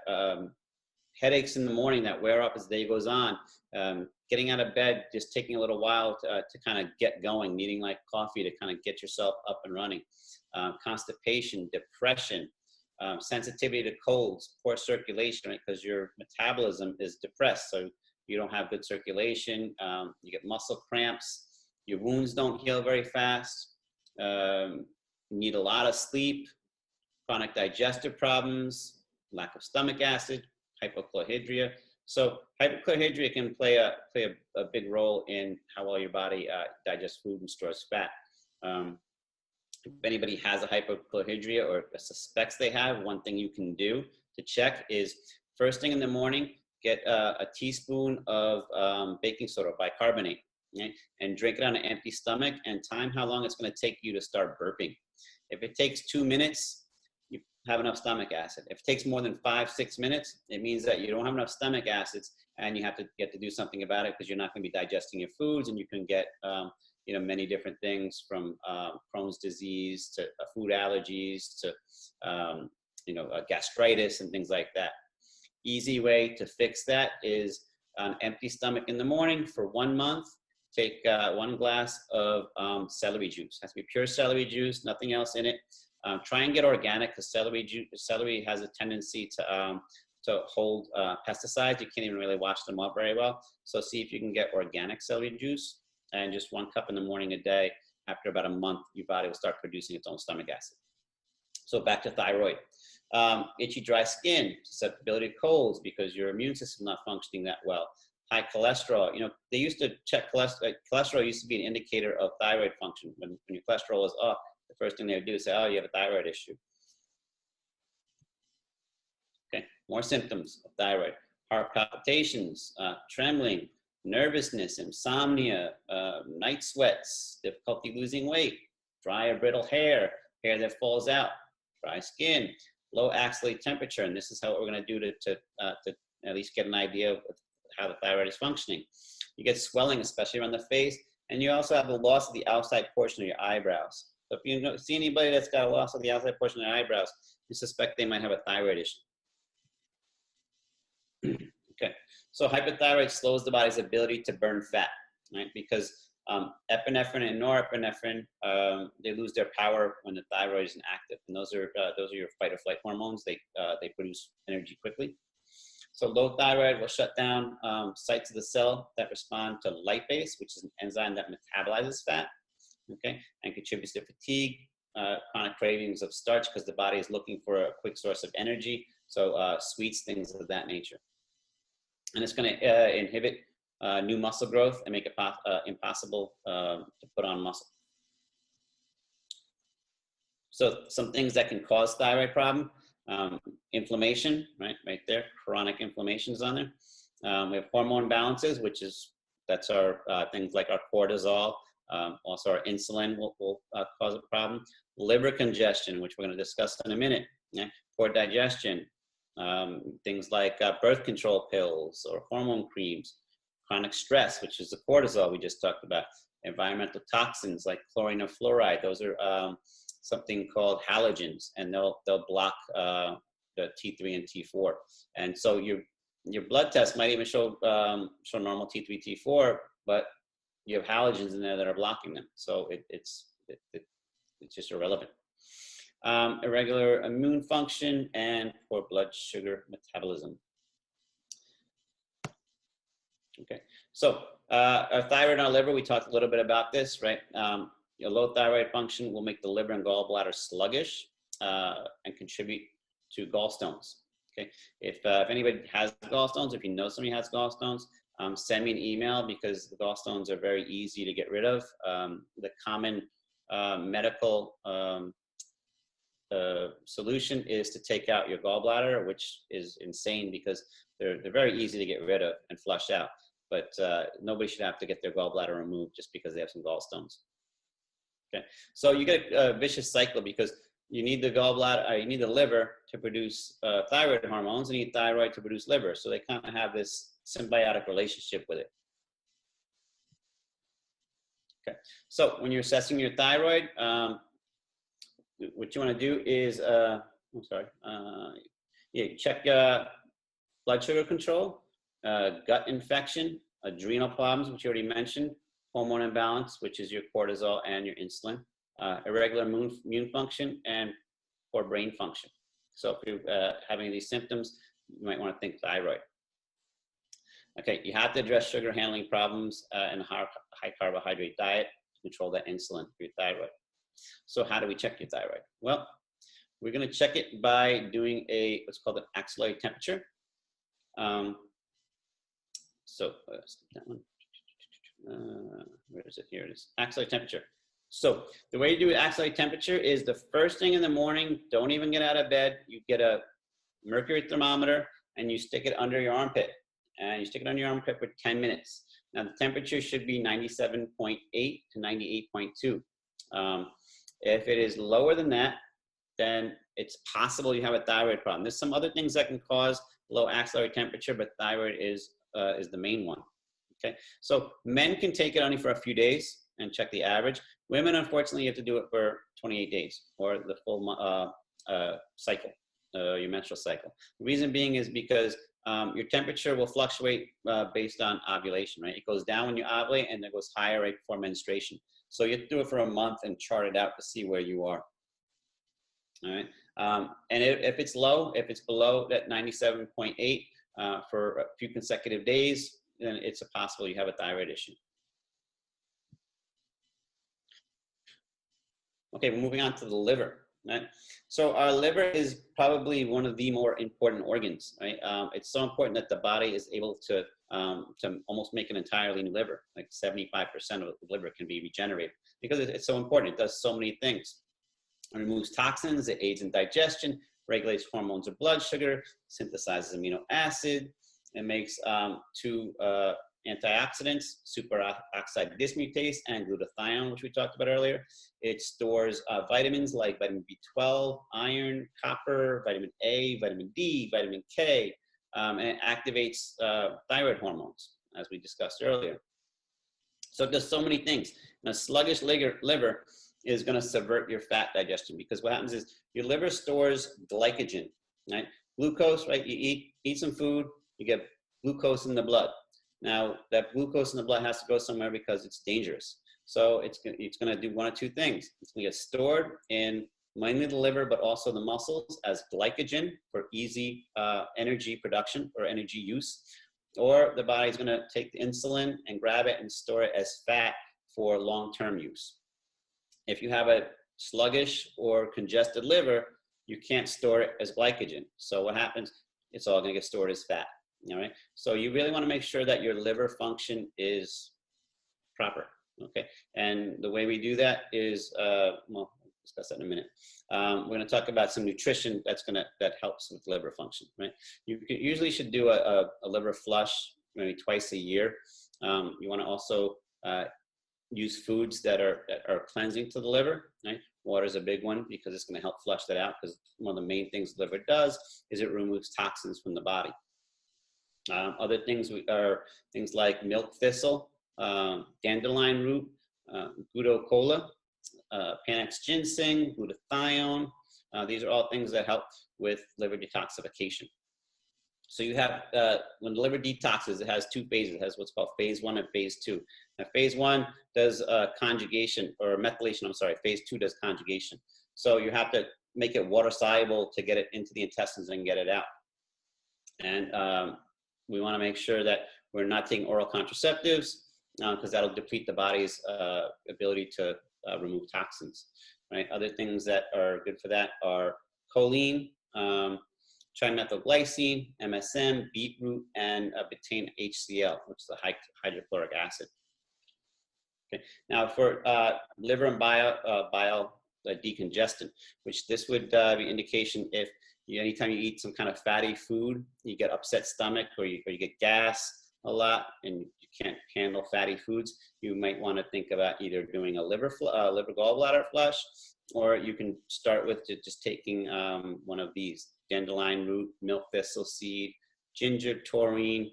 headaches in the morning that wear up as the day goes on. Getting out of bed, just taking a little while to kind of get going, needing like coffee to kind of get yourself up and running. Constipation, depression, sensitivity to colds, poor circulation, right? Because your metabolism is depressed, so you don't have good circulation. You get muscle cramps. Your wounds don't heal very fast. You need a lot of sleep. Chronic digestive problems, lack of stomach acid, hypochlorhydria. So hypochlorhydria can play a big role in how well your body digests food and stores fat. If anybody has a hypochlorhydria or suspects they have, one thing you can do to check is first thing in the morning, get a teaspoon of baking soda, bicarbonate, okay? And drink it on an empty stomach and time how long it's going to take you to start burping. If it takes 2 minutes, you have enough stomach acid. If it takes more than 5-6 minutes, it means that you don't have enough stomach acids and you have to get to do something about it because you're not going to be digesting your foods, and you can get many different things from Crohn's disease to food allergies to gastritis and things like that. Easy way to fix that is an empty stomach in the morning for 1 month. Take 1 glass of celery juice. It has to be pure celery juice, nothing else in it. Try and get organic because celery has a tendency to hold pesticides. You can't even really wash them up very well. So see if you can get organic celery juice, and just 1 cup in the morning a day. After about a month, your body will start producing its own stomach acid. So back to thyroid. Itchy, dry skin, susceptibility to colds because your immune system is not functioning that well. High cholesterol. They used to check cholesterol. Cholesterol used to be an indicator of thyroid function. When your cholesterol was up, the first thing they would do is say, oh, you have a thyroid issue. Okay, more symptoms of thyroid. Heart palpitations, trembling, nervousness, insomnia, night sweats, difficulty losing weight, dry or brittle hair that falls out, dry skin, low axillary temperature. And this is what we're going to do to at least get an idea of how the thyroid is functioning. You get swelling, especially around the face, and you also have the loss of the outside portion of your eyebrows. So if you see anybody that's got a loss of the outside portion of their eyebrows, you suspect they might have a thyroid issue. Okay, so hypothyroid slows the body's ability to burn fat, right? Because epinephrine and norepinephrine, they lose their power when the thyroid is inactive, and those are your fight or flight hormones. They produce energy quickly. So low thyroid will shut down sites of the cell that respond to lipase, which is an enzyme that metabolizes fat, okay, and contributes to fatigue, chronic cravings of starch because the body is looking for a quick source of energy. So sweets, things of that nature. And it's going to inhibit new muscle growth and make it impossible to put on muscle. So some things that can cause thyroid problem, inflammation, right there, chronic inflammation is on there. We have hormone imbalances, that's our things like our cortisol, also our insulin will cause a problem. Liver congestion, which we're going to discuss in a minute, yeah? Poor digestion, things like birth control pills or hormone creams, chronic stress, which is the cortisol we just talked about, environmental toxins like chlorine or fluoride. Those are something called halogens, and they'll block the T3 and T4. And so your blood test might even show normal T3, T4, but you have halogens in there that are blocking them. So it's just irrelevant. Irregular immune function and poor blood sugar metabolism. Okay, so our thyroid and our liver, we talked a little bit about this, right? Your low thyroid function will make the liver and gallbladder sluggish and contribute to gallstones. Okay, if anybody has gallstones, if you know somebody has gallstones, send me an email, because the gallstones are very easy to get rid of. The common medical solution is to take out your gallbladder, which is insane because they're very easy to get rid of and flush out. But nobody should have to get their gallbladder removed just because they have some gallstones. Okay, so you get a vicious cycle, because you need the gallbladder, you need the liver to produce thyroid hormones, and you need thyroid to produce liver. So they kind of have this symbiotic relationship with it. Okay, so when you're assessing your thyroid, what you want to do is, check blood sugar control, gut infection, adrenal problems, which you already mentioned, hormone imbalance, which is your cortisol and your insulin, irregular immune function, and poor brain function. So if you're having these symptoms, you might want to think thyroid. Okay, you have to address sugar handling problems and a high carbohydrate diet to control that insulin for your thyroid. So how do we check your thyroid? Well, we're going to check it by doing what's called an axillary temperature. That one. Where is it? Here it is. Axillary temperature. So the way you do axillary temperature is the first thing in the morning. Don't even get out of bed. You get a mercury thermometer and you stick it under your armpit. And you stick it under your armpit for 10 minutes. Now the temperature should be 97.8 to 98.2. If it is lower than that, then it's possible you have a thyroid problem. There's some other things that can cause low axillary temperature, but thyroid is the main one. Okay, so men can take it only for a few days and check the average. Women, unfortunately, you have to do it for 28 days or the full cycle, your menstrual cycle. The reason being is because your temperature will fluctuate based on ovulation, right? It goes down when you ovulate and it goes higher right before menstruation. So you have to do it for a month and chart it out to see where you are. All right. And if it's low, if it's below that 97.8 for a few consecutive days, then it's possible you have a thyroid issue. Okay, we're moving on to the liver. Right? So our liver is probably one of the more important organs. Right? It's so important that the body is able to almost make an entirely new liver. Like 75% of the liver can be regenerated because it's so important. It does so many things. It removes toxins, it aids in digestion, regulates hormones of blood sugar, synthesizes amino acid, it makes two antioxidants, superoxide dismutase and glutathione, which we talked about earlier. It stores vitamins like vitamin B12, iron, copper, vitamin A, vitamin D, vitamin K, and it activates thyroid hormones, as we discussed earlier. So it does so many things. Now, sluggish liver is going to subvert your fat digestion, because what happens is your liver stores glycogen, right? Glucose, right? You eat some food, you get glucose in the blood. Now, that glucose in the blood has to go somewhere because it's dangerous. So it's going to do one of two things. It's going to get stored in mainly the liver, but also the muscles as glycogen for easy energy production or energy use. Or the body's going to take the insulin and grab it and store it as fat for long-term use. If you have a sluggish or congested liver, you can't store it as glycogen. So what happens? It's all going to get stored as fat. All right. So you really want to make sure that your liver function is proper. Okay. And the way we do that is, well, discuss that in a minute. We're going to talk about some nutrition that helps with liver function, right? You usually should do a liver flush maybe twice a year. You want to also use foods that are cleansing to the liver, right? Water is a big one because it's going to help flush that out, because one of the main things the liver does is it removes toxins from the body. Other things are things like milk thistle, dandelion root, gudo kola, Panax ginseng, glutathione. These are all things that help with liver detoxification. So you have, when the liver detoxes, it has two phases. It has what's called phase 1 and phase 2. Now, phase 1 does conjugation, or methylation, I'm sorry. Phase 2 does conjugation. So you have to make it water soluble to get it into the intestines and get it out. And we want to make sure that we're not taking oral contraceptives, because that'll deplete the body's ability to remove toxins, right? Other things that are good for that are choline, trimethylglycine, MSM, beetroot, and betaine HCl, which is a hydrochloric acid. Okay. Now for liver and bile decongestant, which this would be indication if anytime you eat some kind of fatty food, you get upset stomach, or you get gas a lot and you can't handle fatty foods, you might want to think about either doing a liver gallbladder flush, or you can start with just taking one of these: dandelion root, milk thistle seed, ginger, taurine,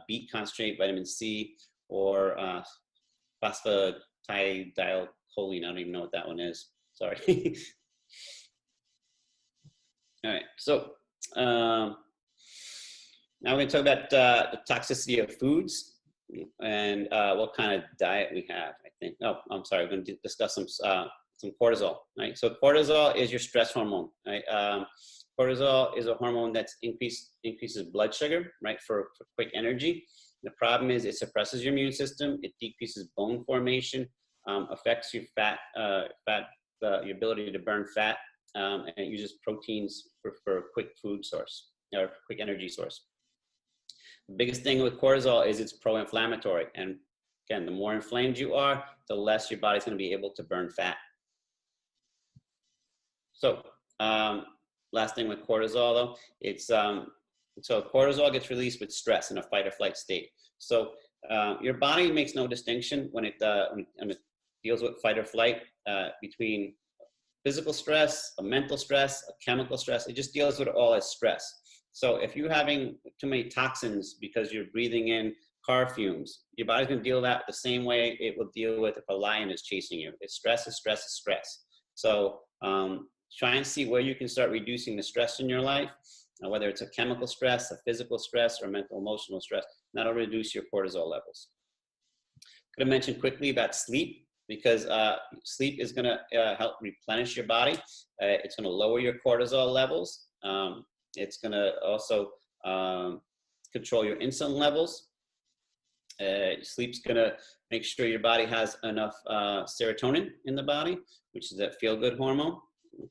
beet concentrate, vitamin C, or phosphatidylcholine. I don't even know what that one is. Sorry. All right, so now we're going to talk about the toxicity of foods and what kind of diet we have, I think. Oh, I'm sorry, we're going to discuss some cortisol, right? So cortisol is your stress hormone, right? Cortisol is a hormone that increases blood sugar, right, for quick energy. The problem is it suppresses your immune system, it decreases bone formation, affects your your ability to burn fat, and it uses proteins for a quick food source, or quick energy source. The biggest thing with cortisol is it's pro-inflammatory. And again, the more inflamed you are, the less your body's going to be able to burn fat. So last thing with cortisol, though, it's so cortisol gets released with stress in a fight or flight state. So your body makes no distinction when it deals with fight or flight between physical stress, a mental stress, a chemical stress. It just deals with it all as stress. So if you're having too many toxins because you're breathing in car fumes, your body's going to deal with that the same way it will deal with if a lion is chasing you. It's stress is stress is stress. So try and see where you can start reducing the stress in your life, whether it's a chemical stress, a physical stress, or mental emotional stress. That'll reduce your cortisol levels. I'm going to mention quickly about sleep, because sleep is going to help replenish your body. It's going to lower your cortisol levels. It's going to also control your insulin levels. Sleep's going to make sure your body has enough serotonin in the body, which is that feel-good hormone.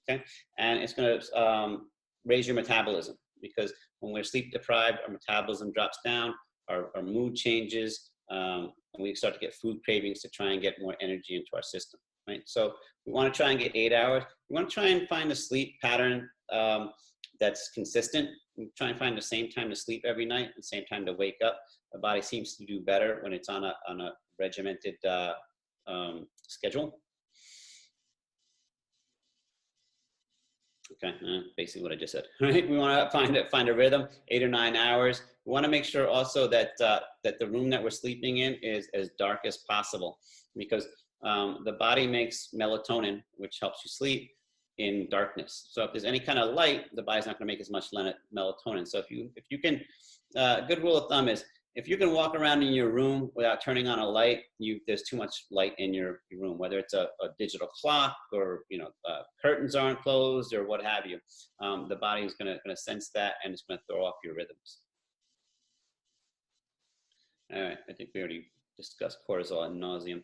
Okay, and it's going to raise your metabolism, because when we're sleep deprived, our metabolism drops down, our mood changes, and we start to get food cravings to try and get more energy into our system, right? So we want to try and get 8 hours. We want to try and find a sleep pattern that's consistent. We try and find the same time to sleep every night, the same time to wake up. The body seems to do better when it's on a regimented schedule. Okay, basically what I just said. Right? We want to find a rhythm, 8 or 9 hours. We want to make sure also that that the room that we're sleeping in is as dark as possible, because the body makes melatonin, which helps you sleep in darkness. So if there's any kind of light, the body's not going to make as much melatonin. So if you can, good rule of thumb is, if you can walk around in your room without turning on a light, there's too much light in your room, whether it's a digital clock, or curtains aren't closed, or what have you. The body is going to sense that, and it's going to throw off your rhythms. All right, I think we already discussed cortisol ad nauseum.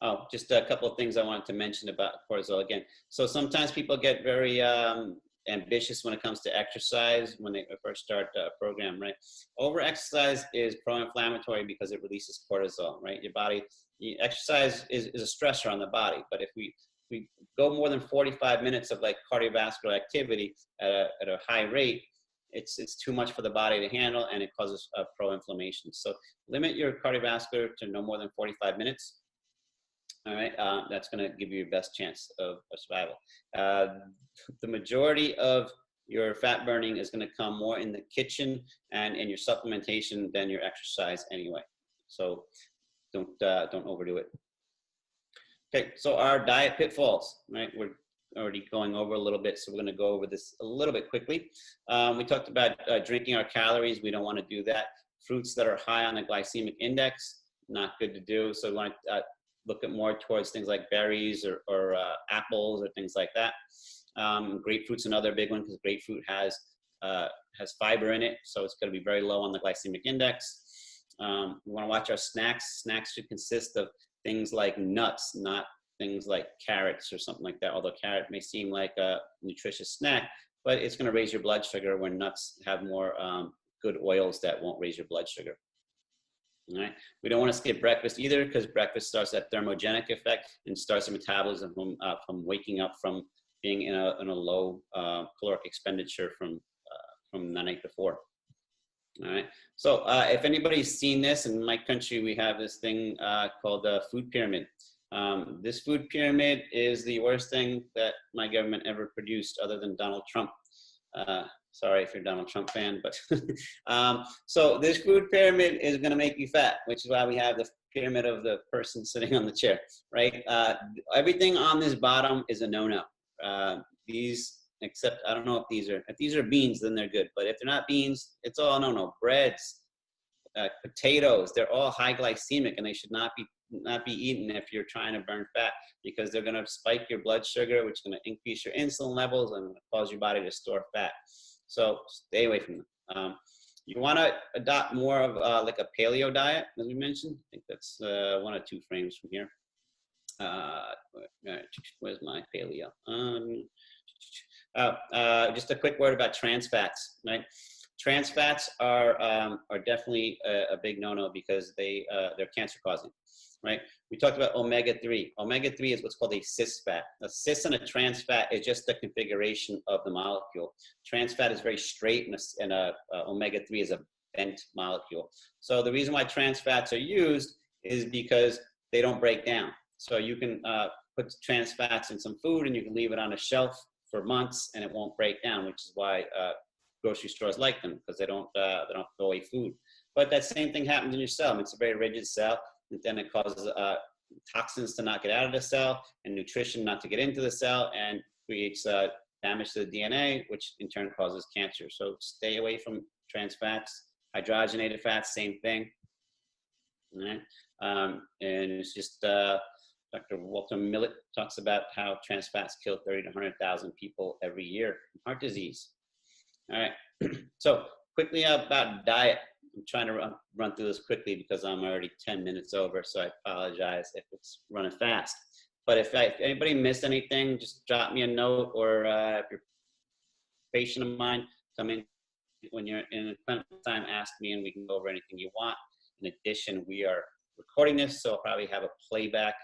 Oh, just a couple of things I wanted to mention about cortisol again. So sometimes people get very ambitious when it comes to exercise when they first start a program, right? Over-exercise is pro-inflammatory because it releases cortisol, right? Your body, exercise is a stressor on the body, but if we we go more than 45 minutes of like cardiovascular activity at a high rate, it's too much for the body to handle, and it causes pro-inflammation. So limit your cardiovascular to no more than 45 minutes. All right, that's going to give you your best chance of survival. The majority of your fat burning is going to come more in the kitchen and in your supplementation than your exercise anyway. So don't overdo it. Okay, so our diet pitfalls, right? We're already going over a little bit, so we're going to go over this a little bit quickly. We talked about drinking our calories. We don't want to do that. Fruits that are high on the glycemic index, not good to do. So we want to look at more towards things like berries or apples or things like that. Grapefruit's another big one because grapefruit has fiber in it, so it's going to be very low on the glycemic index. We want to watch our snacks. Snacks should consist of things like nuts, not things like carrots or something like that. Although carrot may seem like a nutritious snack, but it's going to raise your blood sugar when nuts have more good oils that won't raise your blood sugar. All right. We don't want to skip breakfast either, because breakfast starts that thermogenic effect and starts the metabolism from waking up from being in a low caloric expenditure from the night before. All right. So if anybody's seen this, in my country, we have this thing called the food pyramid. This food pyramid is the worst thing that my government ever produced, other than Donald Trump. Sorry if you're a Donald Trump fan, but so this food pyramid is going to make you fat, which is why we have the pyramid of the person sitting on the chair, right? Everything on this bottom is a no-no. These, except I don't know if these are beans, then they're good. But if they're not beans, it's all no-no. Breads, potatoes, they're all high glycemic, and they should not be eaten if you're trying to burn fat, because they're going to spike your blood sugar, which is going to increase your insulin levels and cause your body to store fat. So stay away from them. You want to adopt more of like a paleo diet, as we mentioned. I think that's 1 or 2 frames from here. Where's my paleo? Just a quick word about trans fats, right? Trans fats are definitely a big no-no, because they're cancer causing, right? We talked about omega-3. Omega-3 is what's called a cis fat. A cis and a trans fat is just the configuration of the molecule. Trans fat is very straight, and omega-3 is a bent molecule. So the reason why trans fats are used is because they don't break down. So you can put trans fats in some food, and you can leave it on a shelf for months, and it won't break down, which is why grocery stores like them, because they don't throw away food. But that same thing happens in your cell. It's a very rigid cell, and then it causes toxins to not get out of the cell, and nutrition not to get into the cell, and creates damage to the DNA, which in turn causes cancer. So stay away from trans fats. Hydrogenated fats, same thing. All right? And it's just Dr. Walter Millett talks about how trans fats kill 30 to 100,000 people every year from heart disease. All right, so quickly about diet. I'm trying to run through this quickly because I'm already 10 minutes over, so I apologize if it's running fast. But if anybody missed anything, just drop me a note, or if you're a patient of mine, come in when you're in a clinical time, ask me, and we can go over anything you want. In addition, we are recording this, so I'll probably have a playback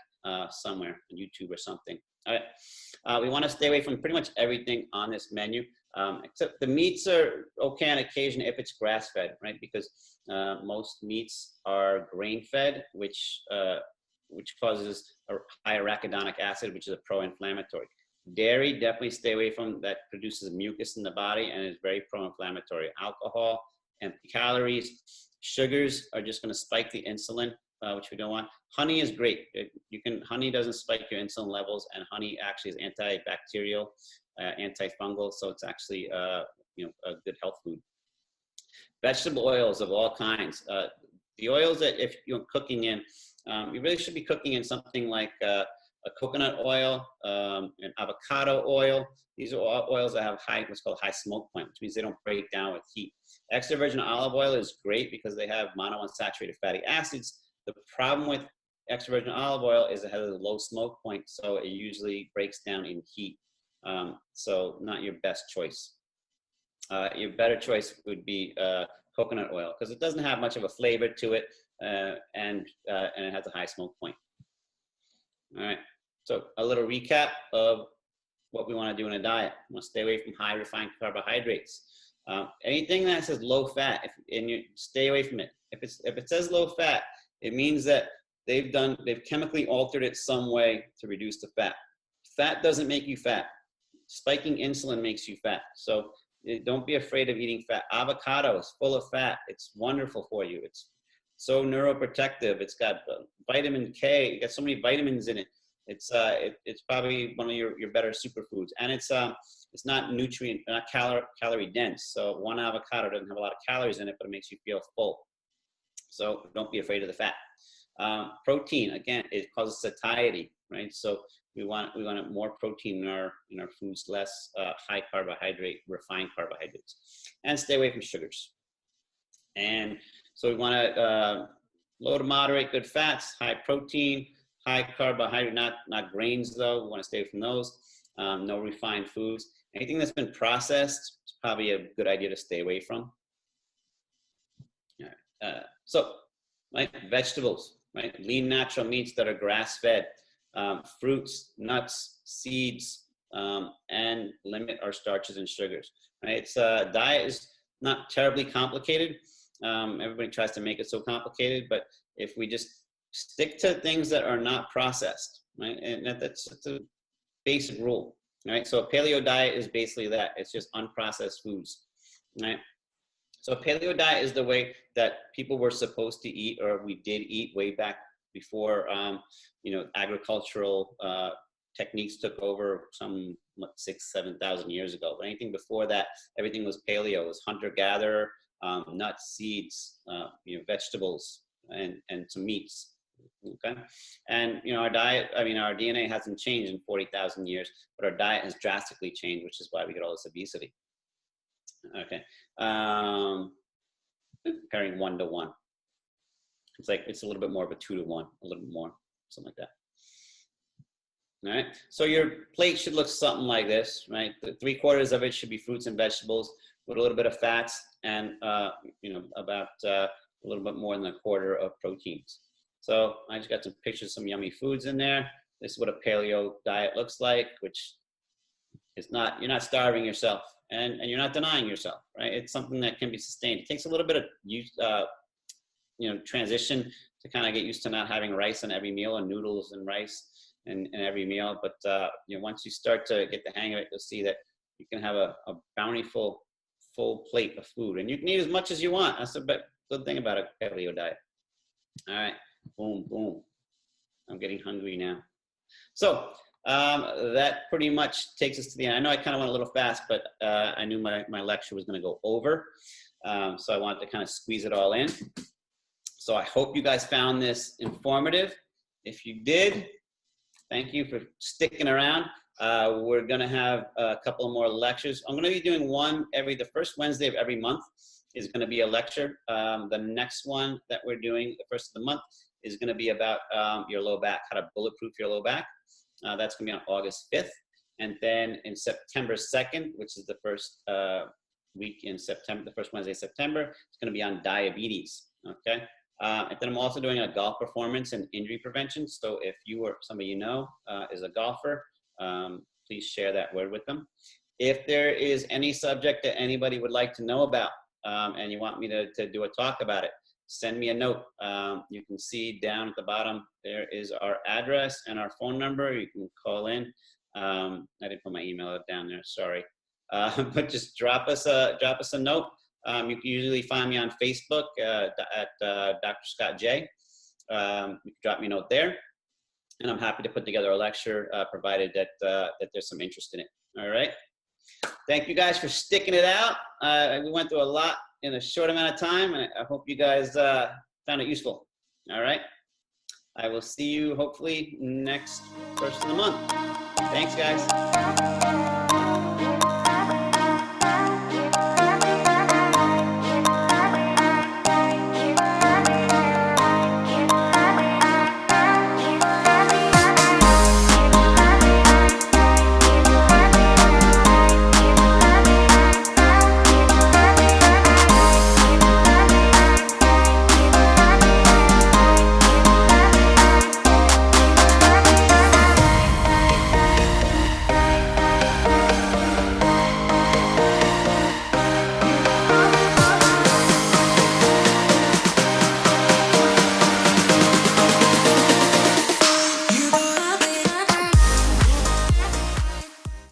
somewhere on YouTube or something. All right, we want to stay away from pretty much everything on this menu, except the meats are okay on occasion if it's grass-fed, right? Because most meats are grain-fed, which causes a high arachidonic acid, which is a pro-inflammatory. Dairy, definitely stay away from. That produces mucus in the body and is very pro-inflammatory. Alcohol, empty calories. Sugars are just going to spike the insulin, which we don't want. Honey is great. Honey doesn't spike your insulin levels, and honey actually is antibacterial, antifungal, so it's actually a good health food. Vegetable oils of all kinds. The oils that if you're cooking in, you really should be cooking in something like a coconut oil, an avocado oil. These are all oils that have what's called high smoke point, which means they don't break down with heat. Extra virgin olive oil is great because they have monounsaturated fatty acids. The problem with extra virgin olive oil is it has a low smoke point, so it usually breaks down in heat. So not your best choice. Your better choice would be coconut oil, because it doesn't have much of a flavor to it, and it has a high smoke point. All right. So a little recap of what we want to do in a diet. We want to stay away from high refined carbohydrates. Anything that says low fat, and you stay away from it. If it says low fat, it means that they've chemically altered it some way to reduce the fat. Fat doesn't make you fat. Spiking insulin makes you fat. So don't be afraid of eating fat. Avocado is full of fat. It's wonderful for you. It's so neuroprotective. It's got vitamin K. It got so many vitamins in it. It's probably one of your better superfoods, and it's not calorie dense. So one avocado doesn't have a lot of calories in it, but it makes you feel full. So don't be afraid of the fat. Protein, again, it causes satiety, right? So we want more protein in our foods, less high carbohydrate, refined carbohydrates, and stay away from sugars. And so we want to low to moderate good fats, high protein, high carbohydrate, not grains though. We want to stay away from those. No refined foods. Anything that's been processed is probably a good idea to stay away from. So, right, vegetables, right? Lean natural meats that are grass-fed, fruits, nuts, seeds, and limit our starches and sugars. Right? Diet is not terribly complicated. Everybody tries to make it so complicated, but if we just stick to things that are not processed, right? And that's a basic rule, right? So a paleo diet is basically that. It's just unprocessed foods, right? So a paleo diet is the way that people were supposed to eat, or we did eat way back before, agricultural techniques took over some 6,000-7,000 years ago. But anything before that, everything was paleo. It was hunter-gatherer, nuts, seeds, vegetables, and some meats. Okay, and our diet. I mean, our DNA hasn't changed in 40,000 years, but our diet has drastically changed, which is why we get all this obesity. Okay, comparing 1 to 1. It's a little bit more of a 2 to 1, a little bit more, something like that. All right, so your plate should look something like this, right? 3/4 of it should be fruits and vegetables with a little bit of fats, and about a little bit more than 1/4 of proteins. So I just got some pictures of some yummy foods in there. This is what a paleo diet looks like, which is not, you're not starving yourself, and you're not denying yourself, right? It's something that can be sustained. It takes a little bit of transition to kind of get used to not having rice in every meal, and noodles and rice in every meal. But once you start to get the hang of it, you'll see that you can have a bountiful, full plate of food, and you can eat as much as you want. That's the good thing about a paleo diet. All right, boom, boom. I'm getting hungry now. So that pretty much takes us to the end. I know I kind of went a little fast, but I knew my lecture was going to go over. So I wanted to kind of squeeze it all in. So I hope you guys found this informative. If you did, thank you for sticking around. We're going to have a couple more lectures. I'm going to be doing one the first Wednesday of every month is going to be a lecture. The next one that we're doing, the first of the month, is going to be about your low back, how to bulletproof your low back. That's going to be on August 5th. And then in September 2nd, which is the first week in September, the first Wednesday of September, it's going to be on diabetes. Okay. And then I'm also doing a golf performance and injury prevention. So if you or somebody is a golfer, please share that word with them. If there is any subject that anybody would like to know about, and you want me to do a talk about it, send me a note. You can see down at the bottom, there is our address and our phone number. You can call in. I didn't put my email down there, sorry. But just drop us a note. You can usually find me on Facebook at Dr. Scott J. You can drop me a note there, and I'm happy to put together a lecture, provided that there's some interest in it. All right. Thank you guys for sticking it out. We went through a lot in a short amount of time, and I hope you guys found it useful. All right. I will see you hopefully next first of the month. Thanks, guys.